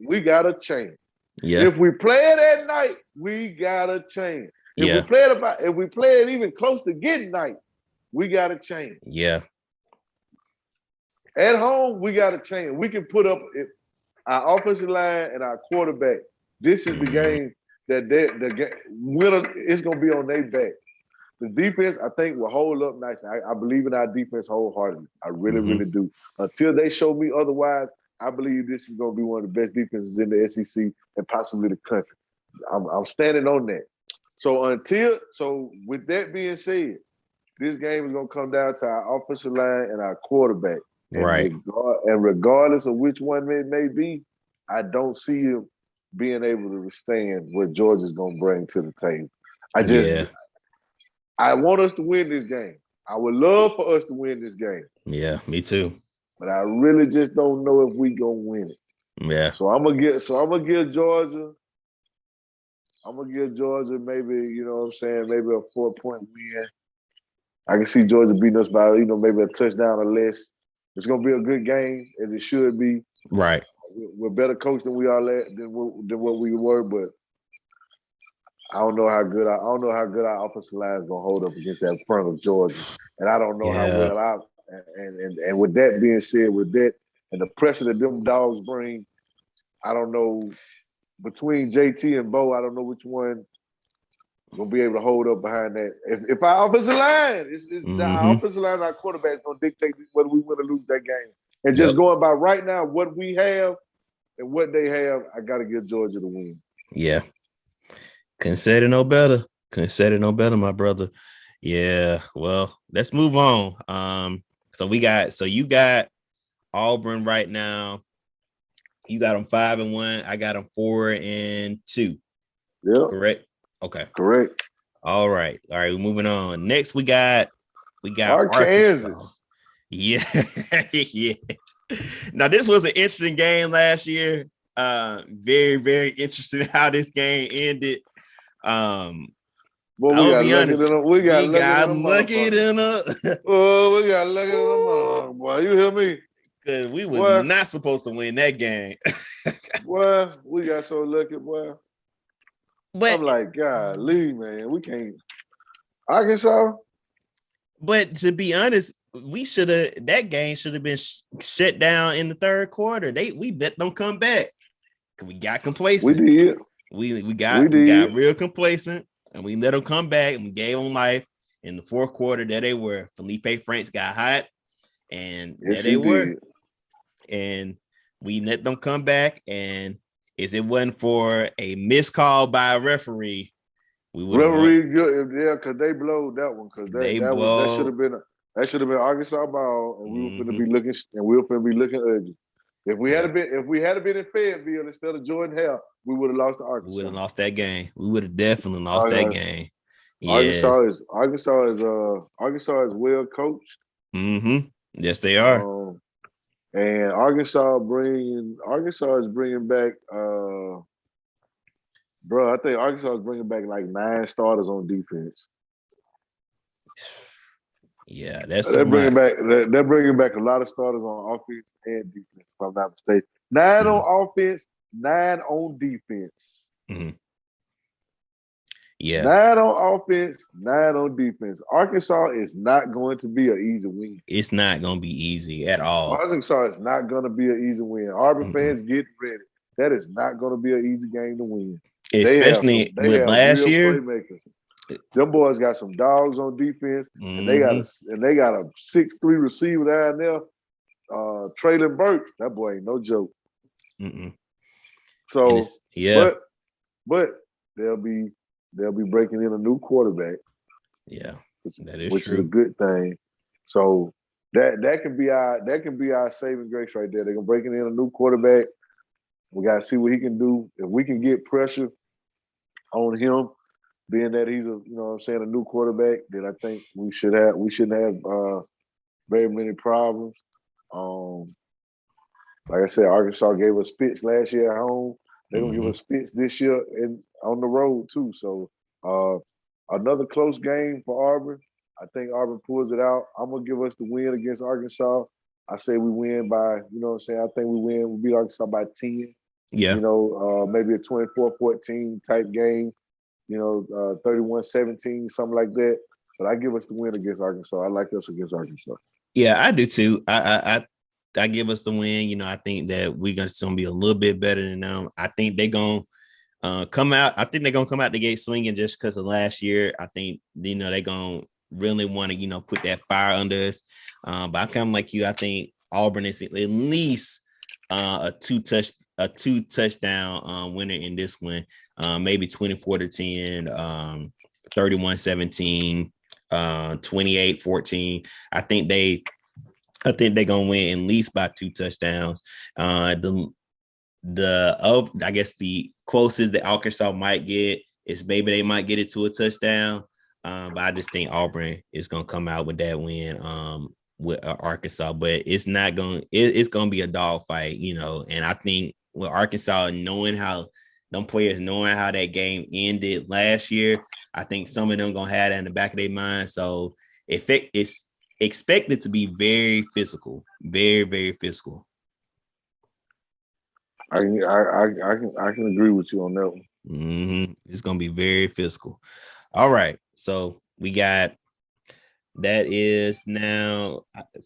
we gotta change. Yeah. If we play it at night, we gotta change. If we play it even close to getting night, we gotta change. Yeah. At home, we gotta change. We can put up our offensive line and our quarterback. This is the game that the winner is gonna be on their back. The defense, I think, will hold up nicely. I believe in our defense wholeheartedly. I really, really do. Until they show me otherwise, I believe this is going to be one of the best defenses in the SEC and possibly the country. I'm standing on that. So with that being said, this game is going to come down to our offensive line and our quarterback. Right. And regardless of which one it may be, I don't see him being able to withstand what Georgia's going to bring to the table. I want us to win this game. I would love for us to win this game. Yeah, me too. But I really just don't know if we gonna win it. Yeah. So I'm gonna give Georgia. I'm gonna give Georgia maybe, you know what I'm saying, maybe a 4-point win. I can see Georgia beating us by, maybe a touchdown or less. It's gonna be a good game, as it should be. Right. We're better coached than we are than what we were, but I don't know how good our offensive line is gonna hold up against that front of Georgia, and I don't know how well and with that being said, with that and the pressure that them dogs bring, I don't know between JT and Bo, I don't know which one gonna be able to hold up behind that. If our offensive line, our offensive line, our quarterback is gonna dictate whether we win or lose that game. And just going by right now, what we have, and what they have, I got to give Georgia the win. Yeah. Couldn't say it no better. Couldn't say it no better, my brother. Yeah. Well, let's move on. So you got Auburn right now. You got them 5-1. I got them 4-2. Yeah. Correct. Okay. Correct. All right. We're moving on. Next, we got Arkansas. Yeah. Yeah. Now, this was an interesting game last year. Very, very interesting how this game ended. Boy, I'll be honest. We got lucky than a. Oh, we got lucky than a boy. You hear me? Because we was not supposed to win that game. Boy, we got so lucky, boy. But I'm like, golly, man, we can't. Arkansas. But to be honest, that game should have been shut down in the third quarter. We let them come back. We got complacent. We did. We got real complacent, and we let them come back, and we gave them life in the fourth quarter. There they were. Felipe Franks got hot, and there they were. And we let them come back, and if it wasn't for a missed call by a referee, we would have because they blowed that one. Because that should have been Arkansas ball, and we were finna be looking ugly. If we had been in Fayetteville instead of Jordan Hare, we would have lost to Arkansas. We would have lost that game. We would have definitely lost that game. Yes. Arkansas is well coached. Mm-hmm. Yes, they are. And Arkansas is bringing back. Bro, I think Arkansas is bringing back like 9 starters on defense. Yeah, they're bringing back a lot of starters on offense and defense, if I'm not mistaken. 9 on offense, 9 on defense. Mm-hmm. Yeah, 9 on offense, 9 on defense. Arkansas is not going to be an easy win. It's not going to be easy at all. Arkansas is not going to be an easy win. Auburn fans, get ready. That is not going to be an easy game to win. Especially with last year. Playmakers. Them boys got some dogs on defense, and they got a 6'3" receiver down there, Traylon Burks. That boy ain't no joke. Mm-mm. So but they'll be breaking in a new quarterback. Yeah, which is a good thing. So that can be our saving grace right there. They're gonna break in a new quarterback. We gotta see what he can do. If we can get pressure on him, being that he's a new quarterback, then I think we shouldn't have very many problems. Like I said, Arkansas gave us fits last year at home. They're gonna give us fits this year and on the road too. So another close game for Auburn. I think Auburn pulls it out. I'm gonna give us the win against Arkansas. I say we win by, I think we beat Arkansas by 10. Yeah. Maybe a 24-14 type game, 31-17, something like that. But I give us the win against Arkansas. I like us against Arkansas. Yeah, I do too. I give us the win. I think that we're going to be a little bit better than them. I think they're going to come out. I think they're going to come out the gate swinging just because of last year. I think, they're going to really want to, put that fire under us. But I'm kind of like you. I think Auburn is at least a two touchdown winner in this one. Maybe 24-10, 31-17, 28-14. I think they're gonna win at least by 2 touchdowns. I guess the closest that Arkansas might get is maybe they might get it to a touchdown. But I just think Auburn is gonna come out with that win with Arkansas. But it's not it's gonna be a dogfight, And I think with Arkansas knowing how that game ended last year, I think some of them gonna have that in the back of their mind. So it's expected to be very physical, very, very physical. I can agree with you on that one. Mm-hmm. It's gonna be very physical. All right, so we got that is now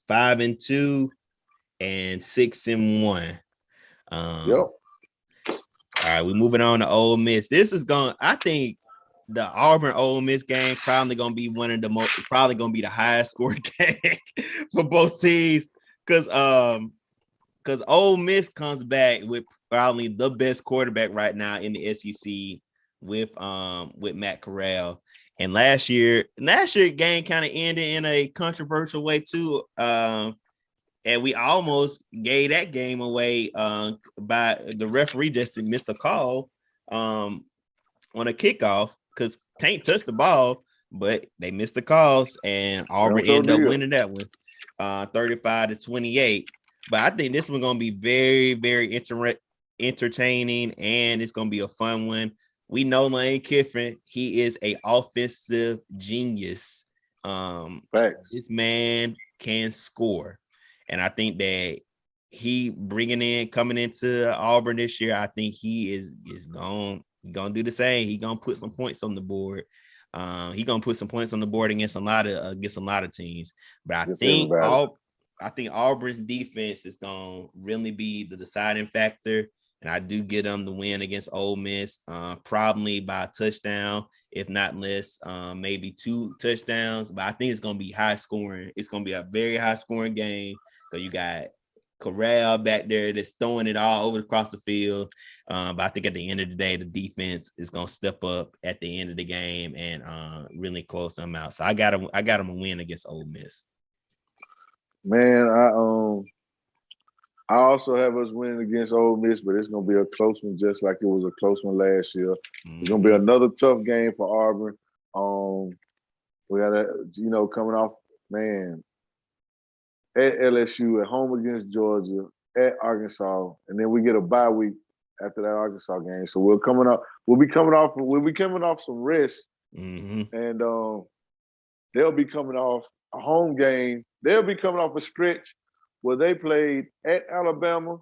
5-2 and 6-1. Yep. All right, we're moving on to Ole Miss. I think the Auburn Ole Miss game probably gonna be the highest scoring game for both teams because because Ole Miss comes back with probably the best quarterback right now in the SEC with Matt Corral. And last year game kind of ended in a controversial way too. And we almost gave that game away by the referee just missed a call on a kickoff because Tank touched the ball, but they missed the calls, and Auburn ended up winning that one 35-28. But I think this one's going to be very, very entertaining, and it's going to be a fun one. We know Lane Kiffin. He is an offensive genius. This man can score. And I think that he coming into Auburn this year, I think he is going to do the same. He's going to put some points on the board. He's going to put some points on the board against a lot of teams. But I think Auburn's defense is going to really be the deciding factor. And I do get them the win against Ole Miss, probably by a touchdown, if not less, maybe 2 touchdowns. But I think it's going to be high scoring. It's going to be a very high scoring game. So you got Corral back there that's throwing it all over across the field. But I think at the end of the day, the defense is going to step up at the end of the game and really close them out. So I got them a win against Ole Miss. Man, I also have us winning against Ole Miss, but it's going to be a close one, just like it was a close one last year. Mm-hmm. It's going to be another tough game for Auburn. We got coming off, man, at LSU, at home against Georgia, at Arkansas, and then we get a bye week after that Arkansas game. So we'll be coming off some rest, mm-hmm. and they'll be coming off a home game. They'll be coming off a stretch where they played at Alabama,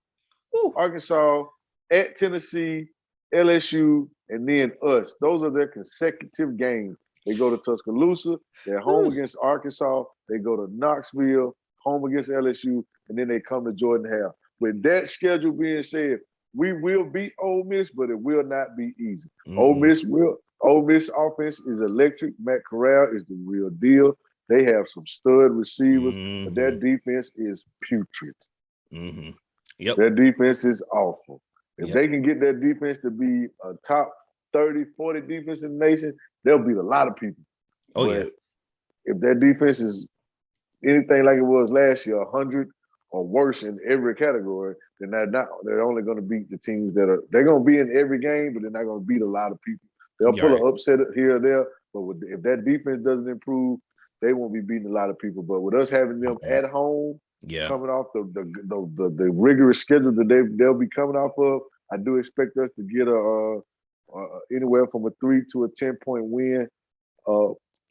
Arkansas, at Tennessee, LSU, and then us. Those are their consecutive games. They go to Tuscaloosa, they're home against Arkansas, they go to Knoxville, home against LSU, and then they come to Jordan Hare. With that schedule being said, we will beat Ole Miss, but it will not be easy. Mm-hmm. Ole Miss offense is electric. Matt Corral is the real deal. They have some stud receivers, mm-hmm. but their defense is putrid. Mm-hmm. Yep. Their defense is awful. If they can get their defense to be a top 30, 40 defense in the nation, they'll beat a lot of people. Oh, but if their defense is anything like it was last year, 100 or worse in every category, then they're only going to beat the teams they're going to be in every game, but they're not going to beat a lot of people. They'll pull an upset here or there, but if that defense doesn't improve, they won't be beating a lot of people. But with us having them at home, coming off the rigorous schedule that they'll be coming off of, I do expect us to get anywhere from a 3 to a 10-point win.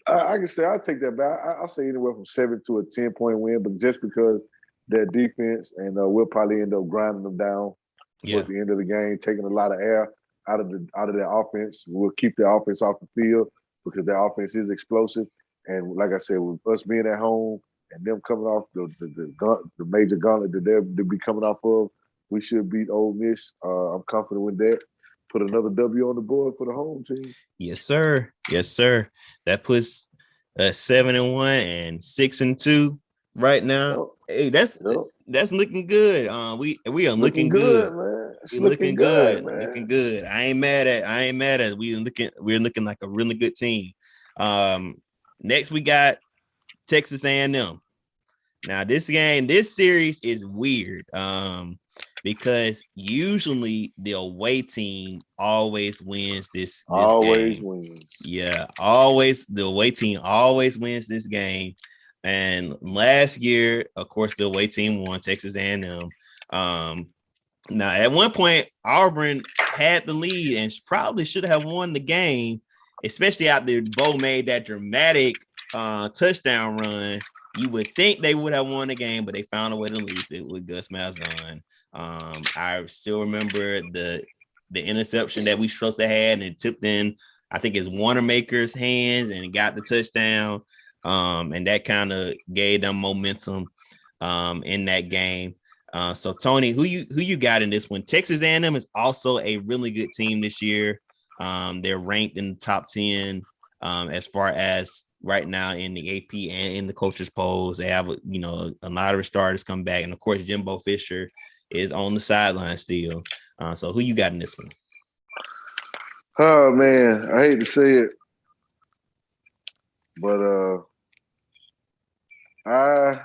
I can say I'll take that back. I'll say anywhere from 7 to a 10-point win, but just because their defense, and we'll probably end up grinding them down towards the end of the game, taking a lot of air out of their offense. We'll keep their offense off the field because their offense is explosive. And like I said, with us being at home and them coming off the major gauntlet that they'll be coming off of, we should beat Ole Miss. I'm confident with that. Put another W on the board for the home team. Yes, sir. Yes, sir. That puts 7-1 and 6-2 right now. Yep. Hey, that's looking good. We are looking good, man. We're looking good, man. Looking good. I ain't mad at. We're looking like a really good team. Next we got Texas A&M. Now this series is weird. Because usually the away team always wins this always game. Wins. Yeah, always the away team always wins this game. And last year, of course, the away team won, Texas A&M. Now at one point, Auburn had the lead and probably should have won the game, especially after Bo made that dramatic touchdown run. You would think they would have won the game, but they found a way to lose it with Gus Malzahn. I still remember the interception that we supposed to have, and it tipped in, I think it's Wanamaker's hands, and it got the touchdown. And that kind of gave them momentum in that game. So Tony, who you got in this one? Texas A&M is also a really good team this year. They're ranked in the top 10 as far as right now in the AP and in the coaches polls. They have a lot of starters come back, and of course Jimbo Fisher is on the sideline still. So who you got in this one? Oh man, I hate to say it, but I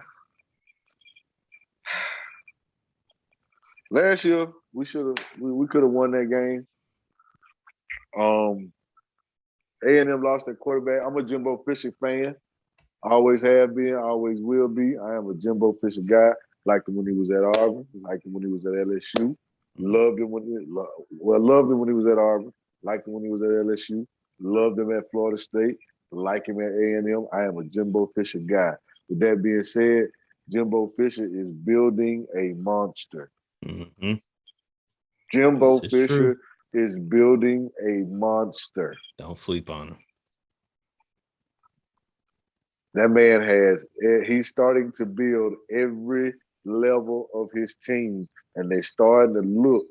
last year we could have won that game. A&M lost their quarterback. I'm a Jimbo Fisher fan. Always have been, always will be. I am a Jimbo Fisher guy. Liked him when he was at Auburn. Liked him when he was at LSU. Loved him when he was at Auburn. Liked him when he was at LSU. Loved him at Florida State. Like him at A&M. I am a Jimbo Fisher guy. With that being said, Jimbo Fisher is building a monster. Mm-hmm. Jimbo Fisher is building a monster. Don't sleep on him. That man he's starting to build every level of his team, and they're starting to look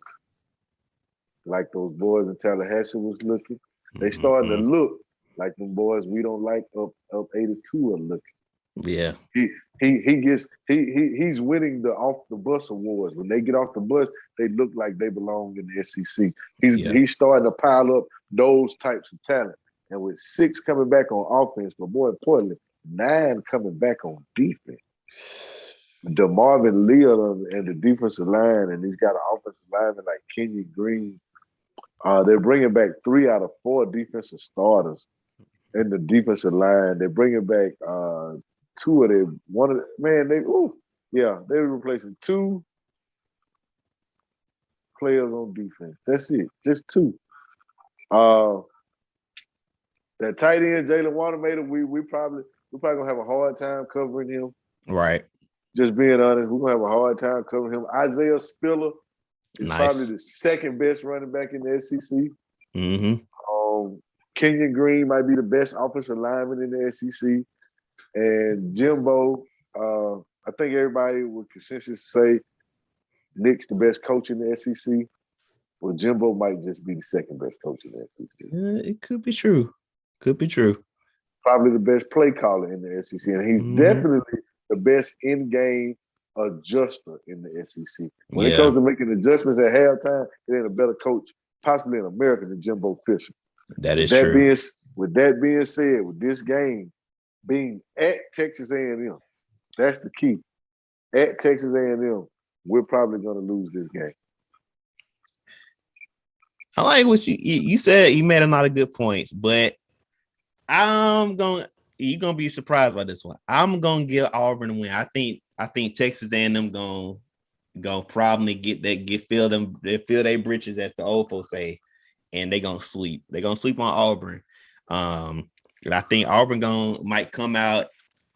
like those boys in Tallahassee was looking. They starting to look like them boys we don't like up 82 are looking. Yeah. He's winning the off the bus awards. When they get off the bus, they look like they belong in the SEC. He's starting to pile up those types of talent. And with 6 coming back on offense, but more importantly, 9 coming back on defense. DeMarvin Leal and the defensive line, and he's got an offensive lineman like Kenyon Green. They're bringing back 3 out of 4 defensive starters in the defensive line. They're bringing back 2 of them. They're replacing 2 players on defense. That's it, just 2. That tight end, Jalen Wanamaker, we probably gonna have a hard time covering him. Right. Just being honest, we're gonna have a hard time covering him. Isaiah Spiller is probably the second best running back in the SEC. Mm-hmm. Kenyon Green might be the best offensive lineman in the SEC. And Jimbo, I think everybody would consensus say Nick's the best coach in the SEC. Well, Jimbo might just be the second best coach in the SEC. It could be true. Could be true. Probably the best play caller in the SEC. And he's definitely the best in-game adjuster in the SEC. When it comes to making adjustments at halftime, it ain't a better coach, possibly in America, than Jimbo Fisher. That is true. With that being said, with this game being at Texas A&M, that's the key. At Texas A&M, we're probably going to lose this game. I like what you said. You made a lot of good points, but you're gonna be surprised by this one. I'm gonna give Auburn a win. I think Texas A&M gonna probably fill their britches, as the old folks say, and they're gonna sleep. They're gonna sleep on Auburn. But I think Auburn might come out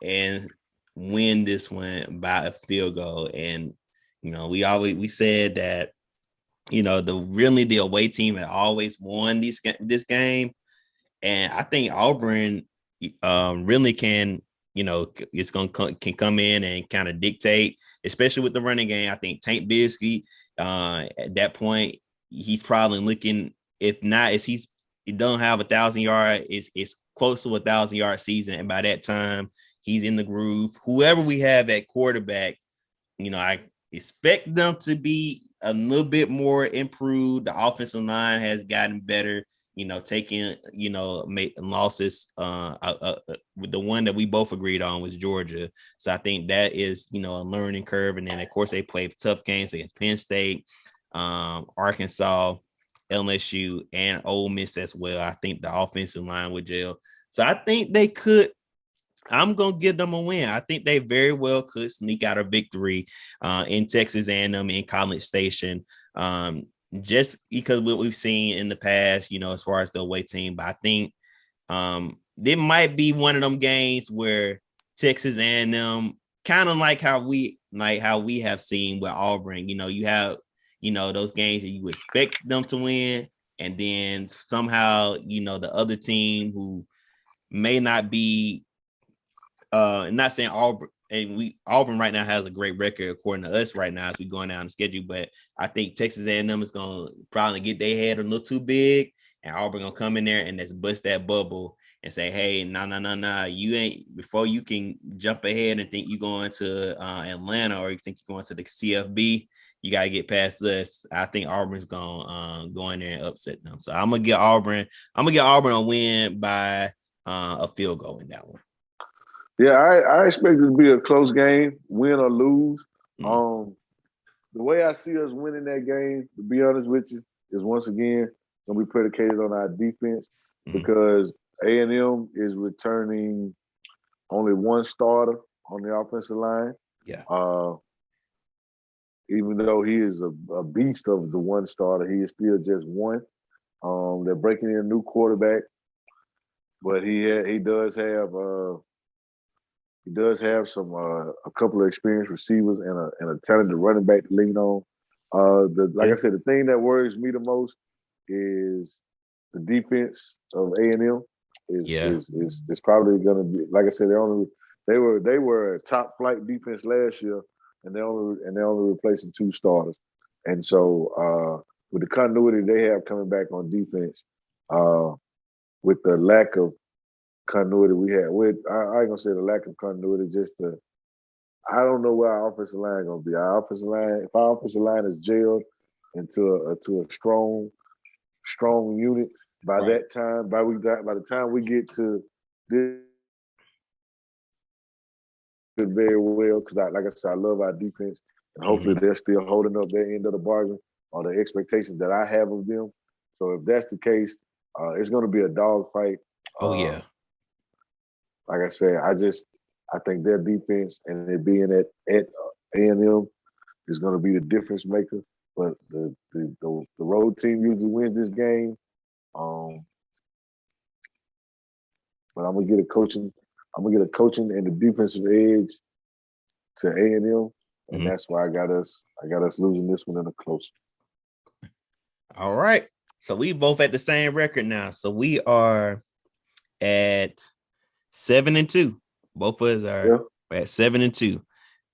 and win this one by a field goal. And we said that the away team had always won this game. And I think Auburn really can come in and kind of dictate, especially with the running game. I think Tank Bigsby, at that point, he's probably looking, if not, he don't have 1,000 yards, it's close to 1,000-yard season. And by that time, he's in the groove. Whoever we have at quarterback, I expect them to be a little bit more improved. The offensive line has gotten better. Taking, losses. With the one that we both agreed on was Georgia. So I think that is, a learning curve. And then, of course, they played tough games against Penn State, Arkansas, LSU, and Ole Miss as well. I think the offensive line would gel. So I think they could. I'm going to give them a win. I think they very well could sneak out a victory in Texas A&M in College Station. Just because what we've seen in the past, as far as the away team. But I think it might be one of them games where Texas A&M, kind of like how we have seen with Auburn, you have, those games that you expect them to win. And then somehow, the other team who may not be, not saying Auburn, and Auburn right now has a great record according to us right now as we're going down the schedule. But I think Texas A&M is going to probably get their head a little too big, and Auburn going to come in there and just bust that bubble and say, hey, nah, you ain't, before you can jump ahead and think you're going to Atlanta or you think you're going to the CFB, you gotta get past us. I think Auburn's gonna go in there and upset them. So I'm gonna get Auburn. I'm gonna get Auburn a win by a field goal in that one. Yeah, I expect it to be a close game, win or lose. The way I see us winning that game, to be honest with you, is once again gonna be predicated on our defense because A&M is returning only one starter on the offensive line. Yeah. Even though he is a beast of the one starter, he is still just one. They're breaking in a new quarterback, but he does have some a couple of experienced receivers and a talented running back to lean on. I said, the thing that worries me the most is the defense of A&M is probably going to be, like I said, they were a top flight defense last year, and they're only replacing two starters, and so with the continuity they have coming back on defense, with the lack of continuity we had, I ain't gonna say the lack of continuity, just I don't know where our offensive line gonna be. If our offensive line is gelled into a strong unit by that time, by the time we get to this very well, because like I said, I love our defense, and hopefully they're still holding up their end of the bargain or the expectations that I have of them. So if that's the case, it's going to be a dogfight. Like I said, I think their defense and it being at A&M is going to be the difference maker. But the road team usually wins this game. But I'm gonna get a coaching and the defensive edge to A&M, and that's why I got us losing this one in a close. All right. So we both at the same record now. So we are at 7-2. Both of us are at 7-2.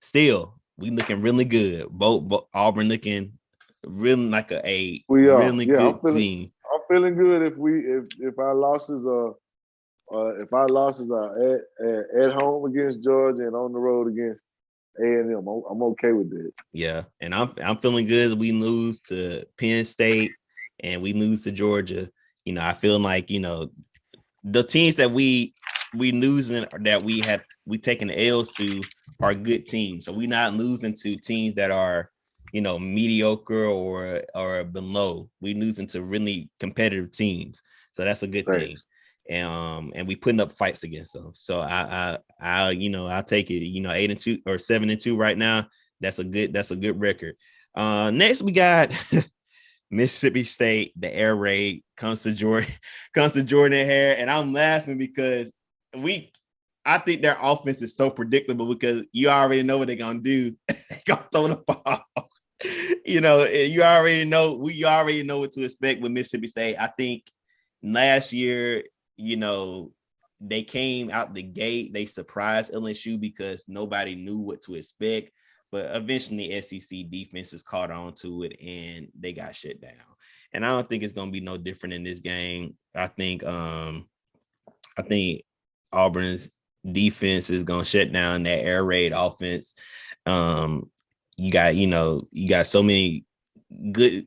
Still, we looking really good. Both Auburn looking really like a really good team. I'm feeling good if our losses are at home against Georgia and on the road against A&M. I'm okay with that. Yeah, and I'm feeling good as we lose to Penn State and we lose to Georgia. I feel like the teams that we losing, that we taking the L's to, are good teams. So we're not losing to teams that are mediocre or below. We losing to really competitive teams. So that's a good thing. And we putting up fights against them. So I'll take it. 8-2 or 7-2 right now. That's a good record. Next we got Mississippi State. The air raid comes to Jordan Hare, and I'm laughing because I think their offense is so predictable because you already know what they're gonna do. They're gonna throw the ball. You already know what to expect with Mississippi State. I think last year, they came out the gate, they surprised LSU because nobody knew what to expect. But eventually SEC defenses caught on to it and they got shut down. And I don't think it's gonna be no different in this game. I think Auburn's defense is gonna shut down that air raid offense. You got so many good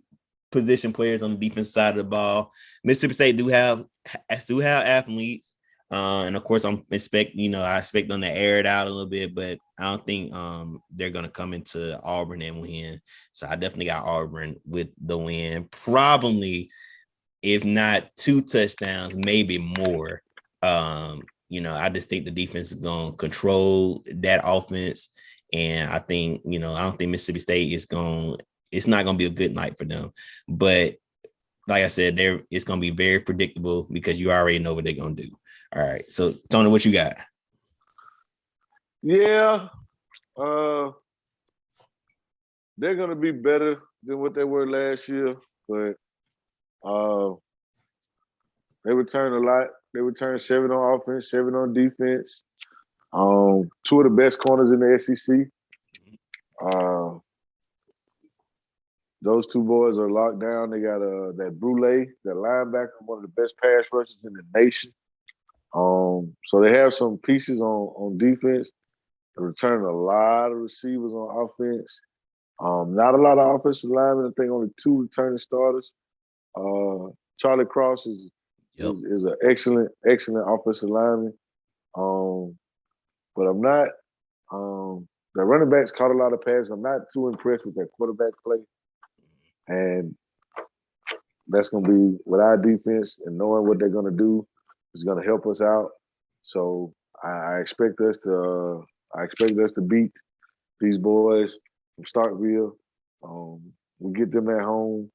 position players on the defense side of the ball. Mississippi State do have athletes. And of course, I expect them to air it out a little bit, but I don't think they're going to come into Auburn and win. So I definitely got Auburn with the win. Probably, if not 2 touchdowns, maybe more. I just think the defense is going to control that offense. And I think, I don't think Mississippi State it's not going to be a good night for them. But like I said, it's going to be very predictable because you already know what they're going to do. All right. So, Tony, what you got? Yeah. They're going to be better than what they were last year, but they returned a lot. They returned 7 on offense, 7 on defense. 2 of the best corners in the SEC. Those 2 boys are locked down. They got that Brule, that linebacker, one of the best pass rushers in the nation. So they have some pieces on defense. They're returning a lot of receivers on offense. Not a lot of offensive linemen. I think only 2 returning starters. Charlie Cross is an excellent offensive lineman. But I'm not. The running backs caught a lot of passes. I'm not too impressed with that quarterback play, and that's going to be with our defense and knowing what they're going to do is going to help us out. So I expect us to. I expect us to beat these boys from Starkville. We get them at home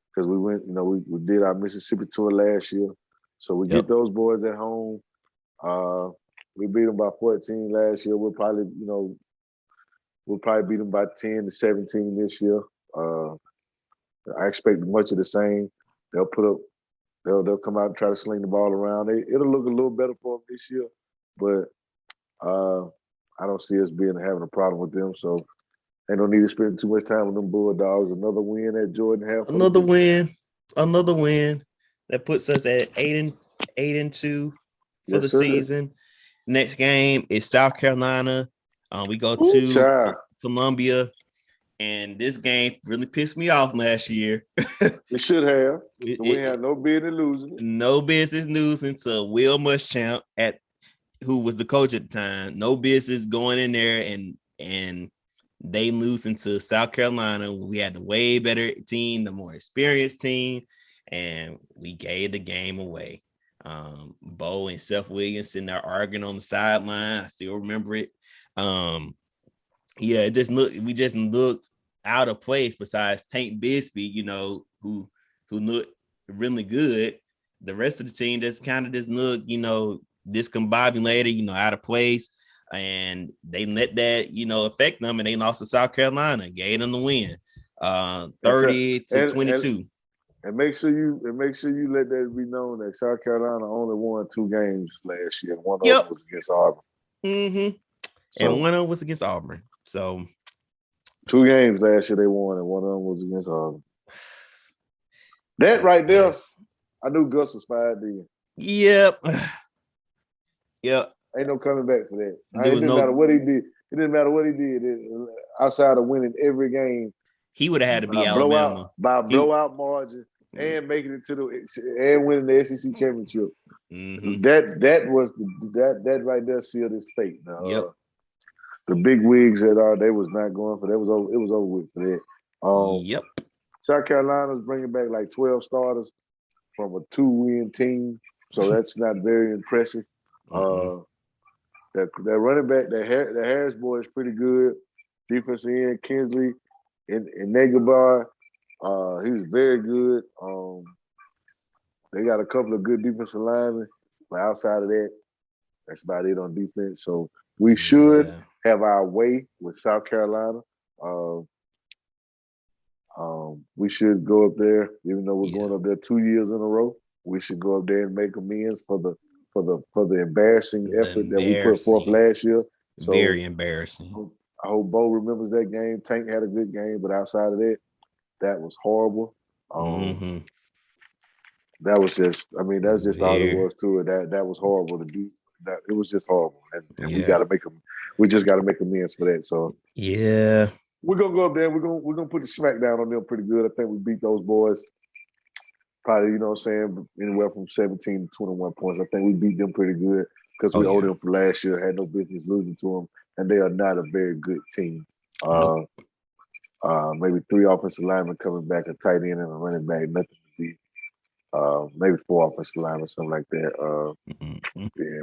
because we went. We did our Mississippi tour last year, so we get those boys at home. We beat them by 14 last year. We'll probably beat them by 10 to 17 this year. I expect much of the same. They'll come out and try to sling the ball around. It'll look a little better for them this year, but I don't see us having a problem with them. So ain't no need to spend too much time with them Bulldogs. Another win at Jordan Hare. Another win. That puts us at 8-2 for the season. Next game is South Carolina. We go to Columbia, and this game really pissed me off last year. It should have. We had no business losing. No business losing to Will Muschamp, who was the coach at the time. No business going in there and they losing to South Carolina. We had the way better team, the more experienced team, and we gave the game away. Bo and Seth Williams sitting there arguing on the sideline. I still remember it. We just looked out of place besides Tank Bigsby, who looked really good. The rest of the team just kind of just looked, discombobulated, out of place. And they let that, affect them, and they lost to South Carolina, gave them the win, 30-22. And make sure you let that be known that South Carolina only won 2 games last year, and one of them was against Auburn. Mm-hmm. And one of them was against Auburn. So 2 games last year they won, and one of them was against Auburn. That right there, yes. I knew Gus was fired then. Yep. Ain't no coming back for that. It didn't matter what he did. It didn't matter what he did. Outside of winning every game, he would have had to be Alabama by a blowout margin and making it and winning the SEC championship. Mm-hmm. That right there sealed his fate. Now, the big wigs they was not going for that. It was over with for that. South Carolina's bringing back like 12 starters from a 2-win team, so that's not very impressive. Mm-hmm. That running back, the Harris boy is pretty good. Defensive end, Kinsley and Negabar, he was very good. They got a couple of good defensive linemen, but outside of that, that's about it on defense. So we should have our way with South Carolina. We should go up there, even though we're going up there 2 years in a row. We should go up there and make amends for the embarrassing effort that we put forth last year. So very embarrassing. I hope Bo remembers that game. Tank had a good game, but outside of that, that was horrible. That was just all there was to it. That was horrible to do. That it was just horrible, and we got to make them. We just got to make amends for that. So we're gonna go up there. We're gonna put the smack down on them pretty good. I think we beat those boys. Probably, anywhere from 17 to 21 points. I think we beat them pretty good because we owed them from last year, had no business losing to them, and they are not a very good team. Maybe 3 offensive linemen coming back, a tight end and a running back, nothing to beat. Maybe 4 offensive linemen, something like that.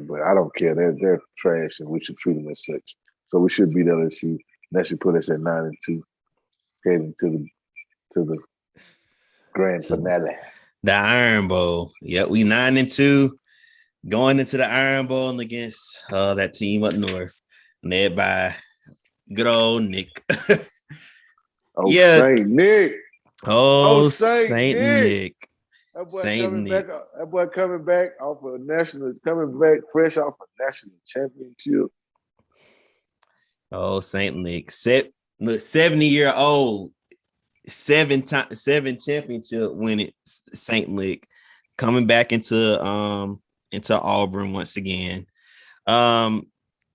But I don't care. They're trash, and we should treat them as such. So we should beat LSU. That should put us at 9-2, heading to the grand finale. The Iron Bowl. Yep, we 9-2 going into the Iron Bowl against that team up north, led by good old Nick. Saint Nick. Saint Nick. That boy coming back off a national, coming back fresh off a national championship. Saint Nick. 70-year-old. 7 championship winning St. Nick coming back into Auburn once again.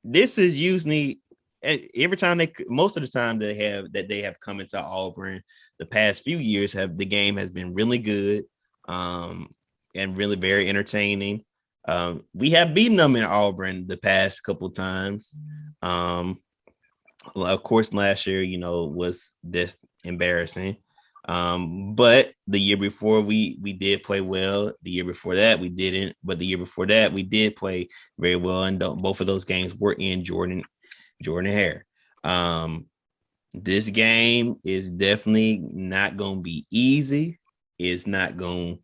This is usually every time most of the time they have come into Auburn the past few years, the game has been really good, and really very entertaining. We have beaten them in Auburn the past couple times. Of course, last year, was this embarrassing. But the year before we did play well. The year before that we didn't, but the year before that we did play very well, and both of those games were in Jordan Hare. This game is definitely not going to be easy. It's not going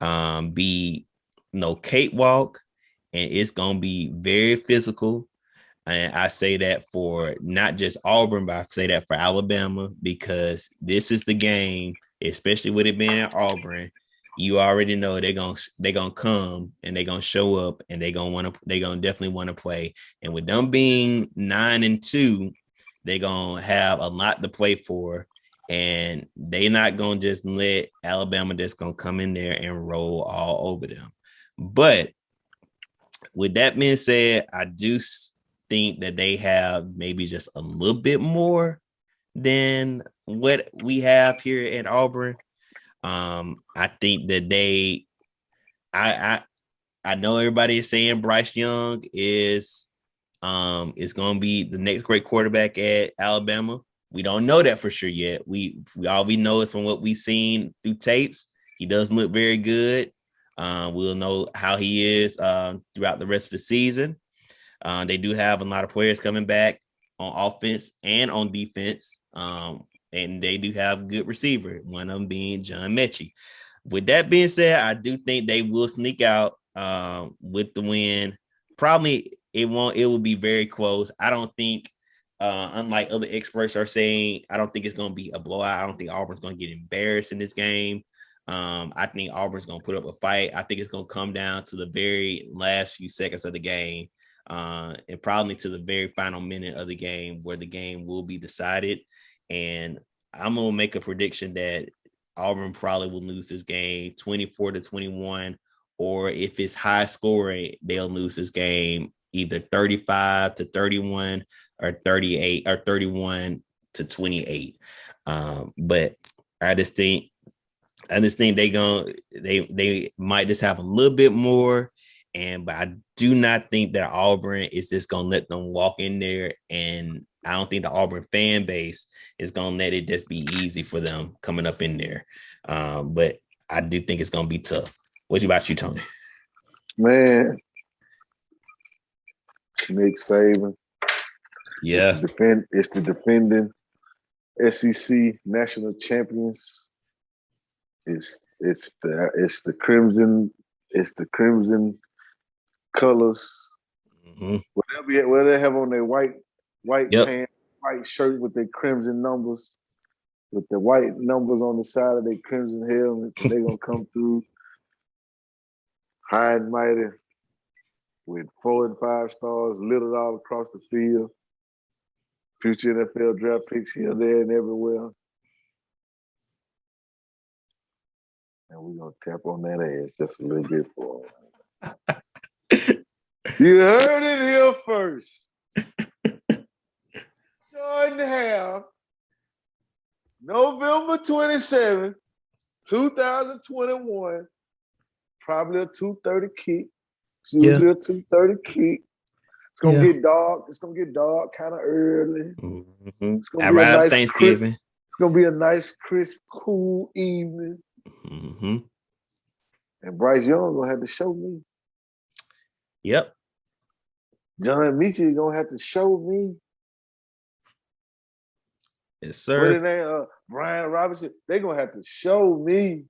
to be no cakewalk, and it's going to be very physical. And I say that for not just Auburn, but I say that for Alabama, because this is the game, especially with it being in Auburn. You already know they're gonna come and they're gonna show up and they're gonna definitely want to play. And with them being 9-2, they're gonna have a lot to play for. And they're not gonna just let Alabama just gonna come in there and roll all over them. But with that being said, I do think that they have maybe just a little bit more than what we have here at Auburn. I think that I know everybody is saying Bryce Young is going to be the next great quarterback at Alabama. We don't know that for sure yet. We all we know is from what we've seen through tapes. He doesn't look very good. We'll know how he is throughout the rest of the season. They do have a lot of players coming back on offense and on defense. And they do have a good receiver, one of them being John Mechie. With that being said, I do think they will sneak out with the win. Probably it will be very close. I don't think, unlike other experts are saying, I don't think it's going to be a blowout. I don't think Auburn's going to get embarrassed in this game. I think Auburn's going to put up a fight. I think it's going to come down to the very last few seconds of the game. And probably to the very final minute of the game where the game will be decided. And I'm going to make a prediction that Auburn probably will lose this game 24-21, or if it's high scoring, they'll lose this game either 35-31 or 38 or 31-28. But I just think they might just have a little bit more. But I do not think that Auburn is just going to let them walk in there. And I don't think the Auburn fan base is going to let it just be easy for them coming up in there. But I do think it's going to be tough. What about you, Tony? Man, Nick Saban. Yeah. It's the defending SEC national champions. It's the crimson colors. Mm-hmm. Whatever they have on their white yep. pants, white shirt with their crimson numbers, with the white numbers on the side of their crimson helmets, they're gonna come through high and mighty with 4 and 5 stars littered all across the field. Future NFL draft picks here, there, and everywhere. And we're gonna tap on that ass just a little bit for them. You heard it here first. Jordan Hare, November 27th, 2021. Probably a 2:30 kick. It's usually a 2:30 kick. It's gonna get dark. It's gonna get dark kind of early. Mm-hmm. It's gonna be a nice Thanksgiving. It's gonna be a nice, crisp, cool evening. Mm-hmm. And Bryce Young gonna have to show me. Yep. John Mechie gonna have to show me. Yes, sir. What name? Brian Robinson. They gonna have to show me.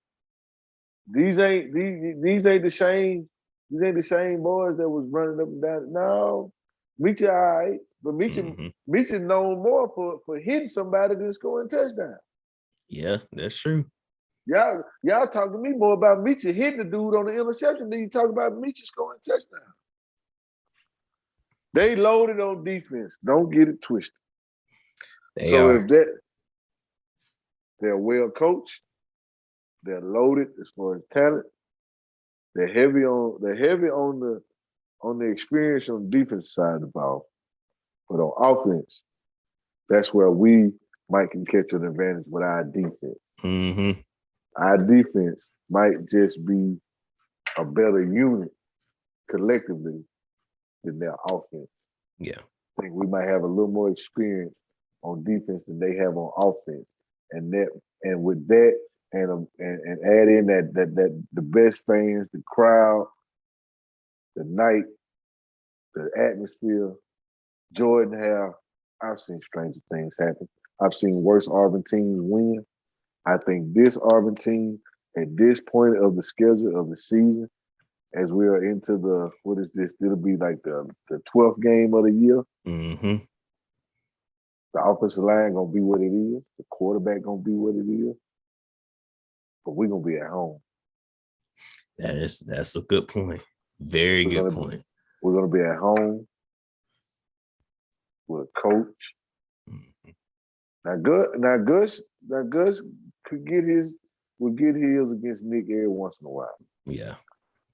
These ain't the same. These ain't the same boys that was running up and down. No, Mechie all right, but Mechie known more for hitting somebody than scoring touchdown. Yeah, that's true. Y'all talk to me more about Mechie hitting the dude on the interception than you talk about Mechie scoring touchdown. They loaded on defense. Don't get it twisted. If they're well coached, they're loaded as far as talent. They're heavy on the experience on the defense side of the ball. But on offense, that's where we might can catch an advantage with our defense. Mm-hmm. Our defense might just be a better unit collectively than their offense. Yeah. I think we might have a little more experience on defense than they have on offense. And with that and add in that the best fans, the crowd, the night, the atmosphere, Jordan have, I've seen stranger things happen. I've seen worse Auburn teams win. I think this Auburn team, at this point of the schedule of the season, as we are into the, what is this? It'll be like the 12th game of the year. Mm-hmm. The offensive line gonna be what it is. The quarterback gonna be what it is. But we're gonna be at home. That's a good point. Very good point. We're gonna be at home with a coach. Mm-hmm. Now Gus could get his against Nick every once in a while. Yeah.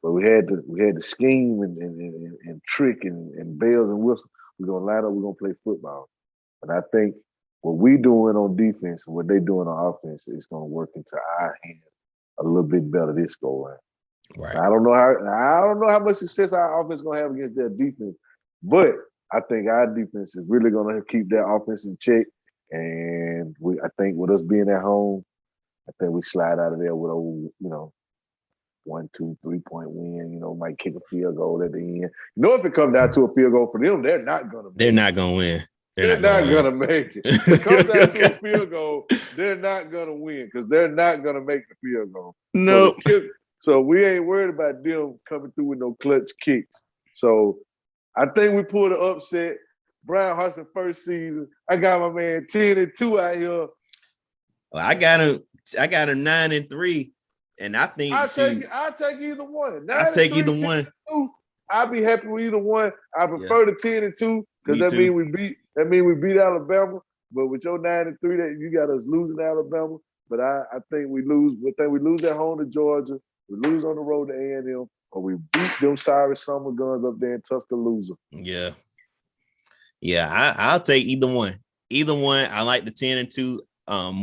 But we had to scheme and trick and bells and whistles. We're gonna line up, we're gonna play football. And I think what we doing on defense and what they doing on offense is gonna work into our hands a little bit better this go around. Right. I don't know how much success our offense is gonna have against their defense, but I think our defense is really gonna keep that offense in check. And I think with us being at home, I think we slide out of there with a 1, 2, 3 point win. Might kick a field goal at the end. If it comes down to a field goal for them, they're not gonna. They're not gonna win. They're not gonna make it. If it comes down to a field goal, they're not gonna win because they're not gonna make the field goal. Nope. So we ain't worried about them coming through with no clutch kicks. So I think we pulled an upset. Brian Hudson first season. I got my man 10-2 out here. Well, I got him 9-3, and I think I'll take either one. I'll take either one. I'll be happy with either one. I prefer the 10-2 because that means we beat Alabama. But with your 9-3, that you got us losing Alabama. But I think we lose. I think we lose at home to Georgia. We lose on the road to A&M, or we beat them sorry summer guns up there in Tuscaloosa. Yeah. Yeah, I'll take either one. Either one. I like the 10-2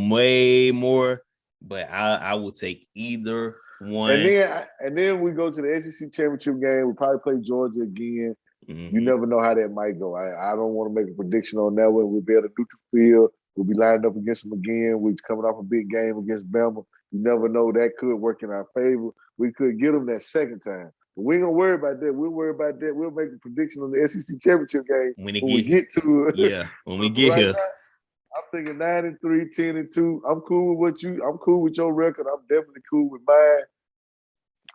way more, but I will take either one. And then we go to the SEC championship game. We probably play Georgia again. Mm-hmm. You never know how that might go. I don't want to make a prediction on that one. We'll be at a neutral field. We'll be lined up against them again. We're coming off a big game against Bama. You never know. That could work in our favor. We could get them that second time. But we ain't going to worry about that. We'll worry about that. We'll make a prediction on the SEC championship game when we get to it. Yeah, when we get here. Now, I'm thinking 9-3, 10-2. I'm cool with I'm cool with your record. I'm definitely cool with mine.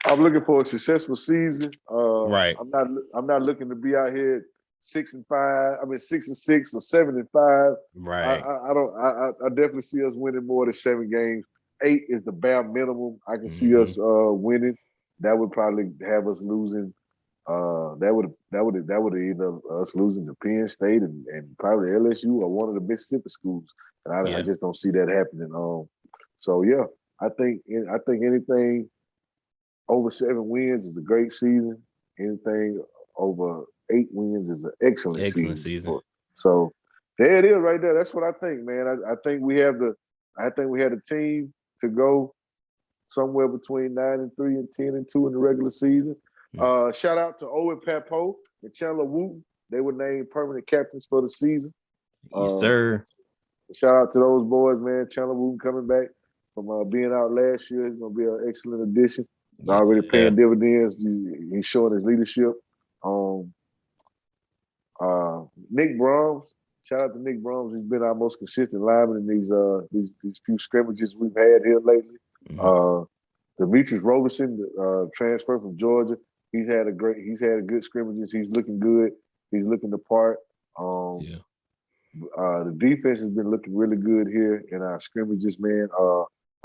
I'm looking for a successful season. Right. I'm not looking to be out here 6-5. I mean 6-6 or 7-5. Right. I definitely see us winning more than 7 games. 8 is the bare minimum. I can see us winning. That would probably have us losing. That would either us losing to Penn State and probably LSU or one of the Mississippi schools. And I just don't see that happening. So yeah, I think anything over 7 wins is a great season. Anything over 8 wins is an excellent season. So there it is, right there. That's what I think, man. I think we have the team to go somewhere between 9-3 and 10-2 in the regular season. Shout out to Owen Papo and Chandler Wooten. They were named permanent captains for the season. Yes, sir. Shout out to those boys, man. Chandler Wooten coming back from being out last year. He's going to be an excellent addition. He's already paying dividends. He's showing his leadership. Nick Brahms. Shout out to Nick Brahms. He's been our most consistent lineman in these few scrimmages we've had here lately. Mm-hmm. Demetrius Roberson, transfer from Georgia. He's had good scrimmages. He's looking good. He's looking the part. The defense has been looking really good here in our scrimmages, man.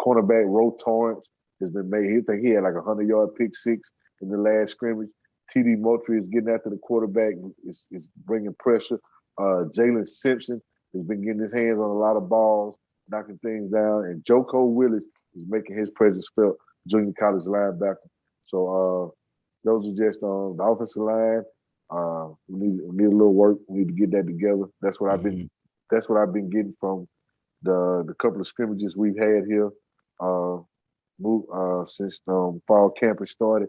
Cornerback Ro Torrance has been made. I think he had like 100-yard pick six in the last scrimmage. TD Moultrie is getting after the quarterback. Is bringing pressure. Jalen Simpson has been getting his hands on a lot of balls, knocking things down. And Joko Willis is making his presence felt, junior college linebacker. So those are just the offensive line. We need a little work. We need to get that together. That's what I've been getting from the couple of scrimmages we've had here. Since fall camp has started.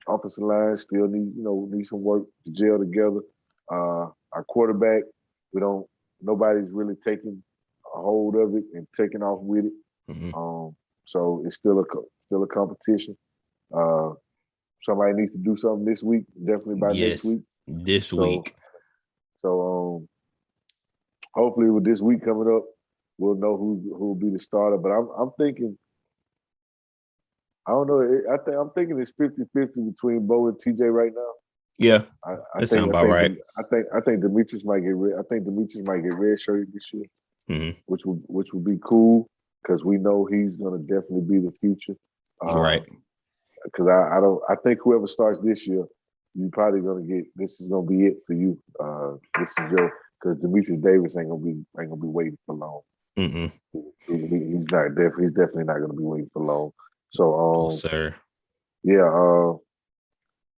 Offensive line still need some work to gel together. Our quarterback, nobody's really taking a hold of it and taking off with it. So it's still a competition. Somebody needs to do something this week, definitely by next week. This week. So hopefully with this week coming up, we'll know who will be the starter. But I'm thinking, I don't know. I'm thinking it's 50-50 between Bo and TJ right now. Yeah, that sounds about right. I think Demetrius might get redshirted this year, which would be cool because we know he's going to definitely be the future. Right. Because I think whoever starts this year, you're probably going to get. This is going to be it for you. This is because Demetrius Davis ain't gonna be waiting for long. He's definitely not going to be waiting for long. So, sir. Yeah,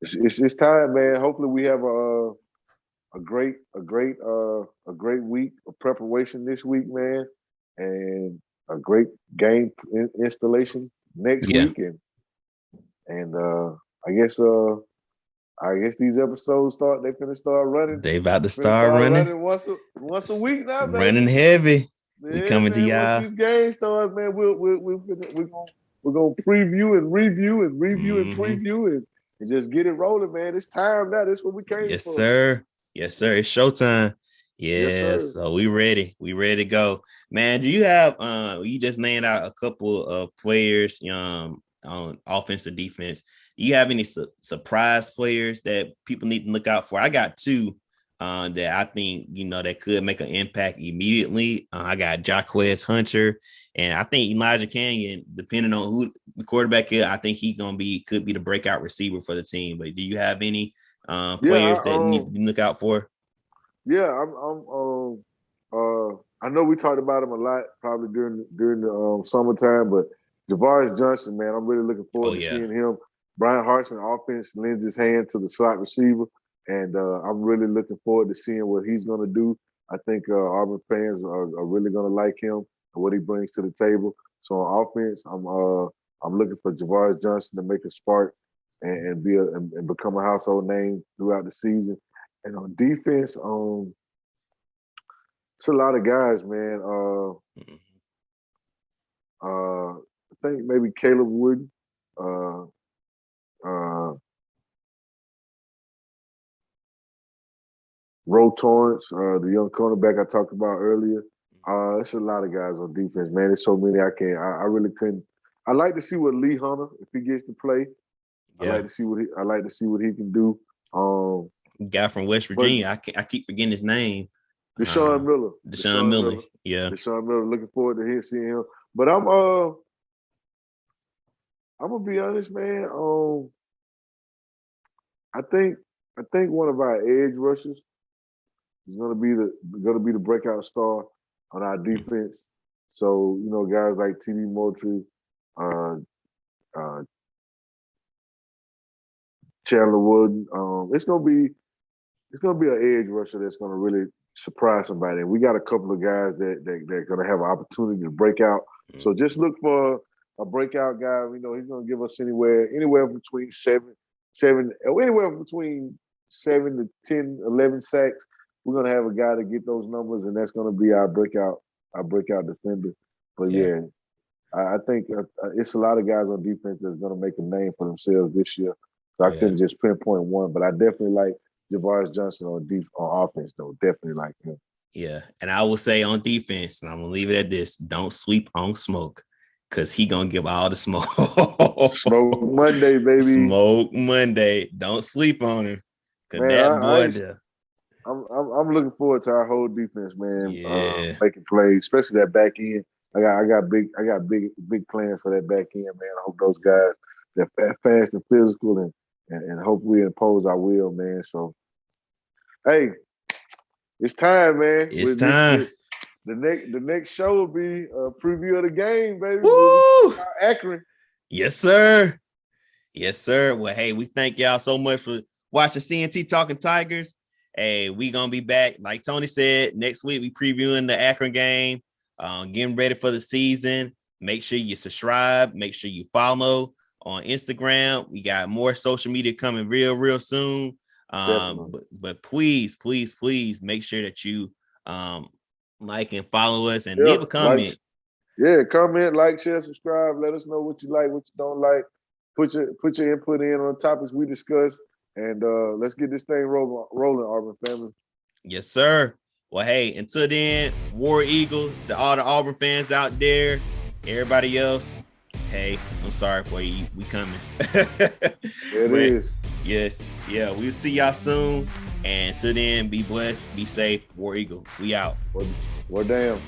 it's time, man. Hopefully, we have a great week of preparation this week, man, and a great game installation next week, and I guess these episodes they're gonna start running. They about to start running once a week now, baby. Running heavy. Yeah, we coming man, to y'all. Once these games start, man, we're gonna preview and review and preview and just get it rolling, man. It's time now. That's what we came for. Yes, sir. It's showtime. Yes, so we ready. We ready to go. Man, do you have you just named out a couple of players on offense or defense. Do you have any surprise players that people need to look out for? I got two that I think, that could make an impact immediately. I got Jaquez Hunter, and I think Elijah Canyon, depending on who the quarterback is, I think could be the breakout receiver for the team. But do you have any players that you need to look out for? Yeah, I know we talked about him a lot probably during the summertime, but Javaris Johnson, man, I'm really looking forward to seeing him. Brian Hartson offense lends his hand to the slot receiver, and I'm really looking forward to seeing what he's going to do. I think Auburn fans are really going to like him and what he brings to the table. So on offense, I'm looking for Javaris Johnson to make a spark and become a household name throughout the season. And on defense, it's a lot of guys, man. I think maybe Caleb Wooden, Ro Torrance, the young cornerback I talked about earlier. It's a lot of guys on defense, man. There's so many I really couldn't. I like to see what Lee Hunter, if he gets to play. Yeah. I like to see what he can do. Guy from West Virginia. I keep forgetting his name. Deshaun Miller. Deshaun Miller. Yeah. Deshaun Miller. Looking forward to seeing him. But I'm gonna be honest, man. I think one of our edge rushers is gonna be the breakout star on our defense. So guys like T.D. Moultrie, Chandler Wood. It's gonna be an edge rusher that's gonna really surprise somebody. And we got a couple of guys that are gonna have an opportunity to break out. So just look for a breakout guy. He's gonna give us anywhere between 7 to 10, 11 sacks. We're gonna have a guy to get those numbers, and that's gonna be our breakout defender. But yeah, I think it's a lot of guys on defense that's gonna make a name for themselves this year. So I couldn't just pinpoint one, but I definitely like Javaris Johnson on offense, though. Definitely like him. Yeah, and I will say on defense, and I'm gonna leave it at this: don't sleep on Smoke, because he gonna give all the smoke. Smoke Monday, baby. Smoke Monday. Don't sleep on him, because that boy. I'm looking forward to our whole defense, man. Yeah. Making plays, especially that back end. I got big plans for that back end, man. I hope those guys they're fast and physical and hope we impose our will, man. So, hey, it's time, man. It's time. The next show will be a preview of the game, baby. Woo! Akron. Yes, sir. Yes, sir. Well, hey, we thank y'all so much for watching CNT Talking Tigers. Hey, we gonna be back. Like Tony said, next week we previewing the Akron game, getting ready for the season. Make sure you subscribe. Make sure you follow on Instagram. We got more social media coming real soon. But please make sure that you like and follow us and leave a comment. Comment, like, share, subscribe. Let us know what you like, what you don't like. Put your input in on topics we discussed, and let's get this thing rolling, Auburn family. Yes, sir. Well, hey, until then, War Eagle, to all the Auburn fans out there, everybody else, hey, I'm sorry for you. We coming. It is. Yes. Yeah, we'll see y'all soon. And till then, be blessed, be safe. War Eagle, we out. Well, damn.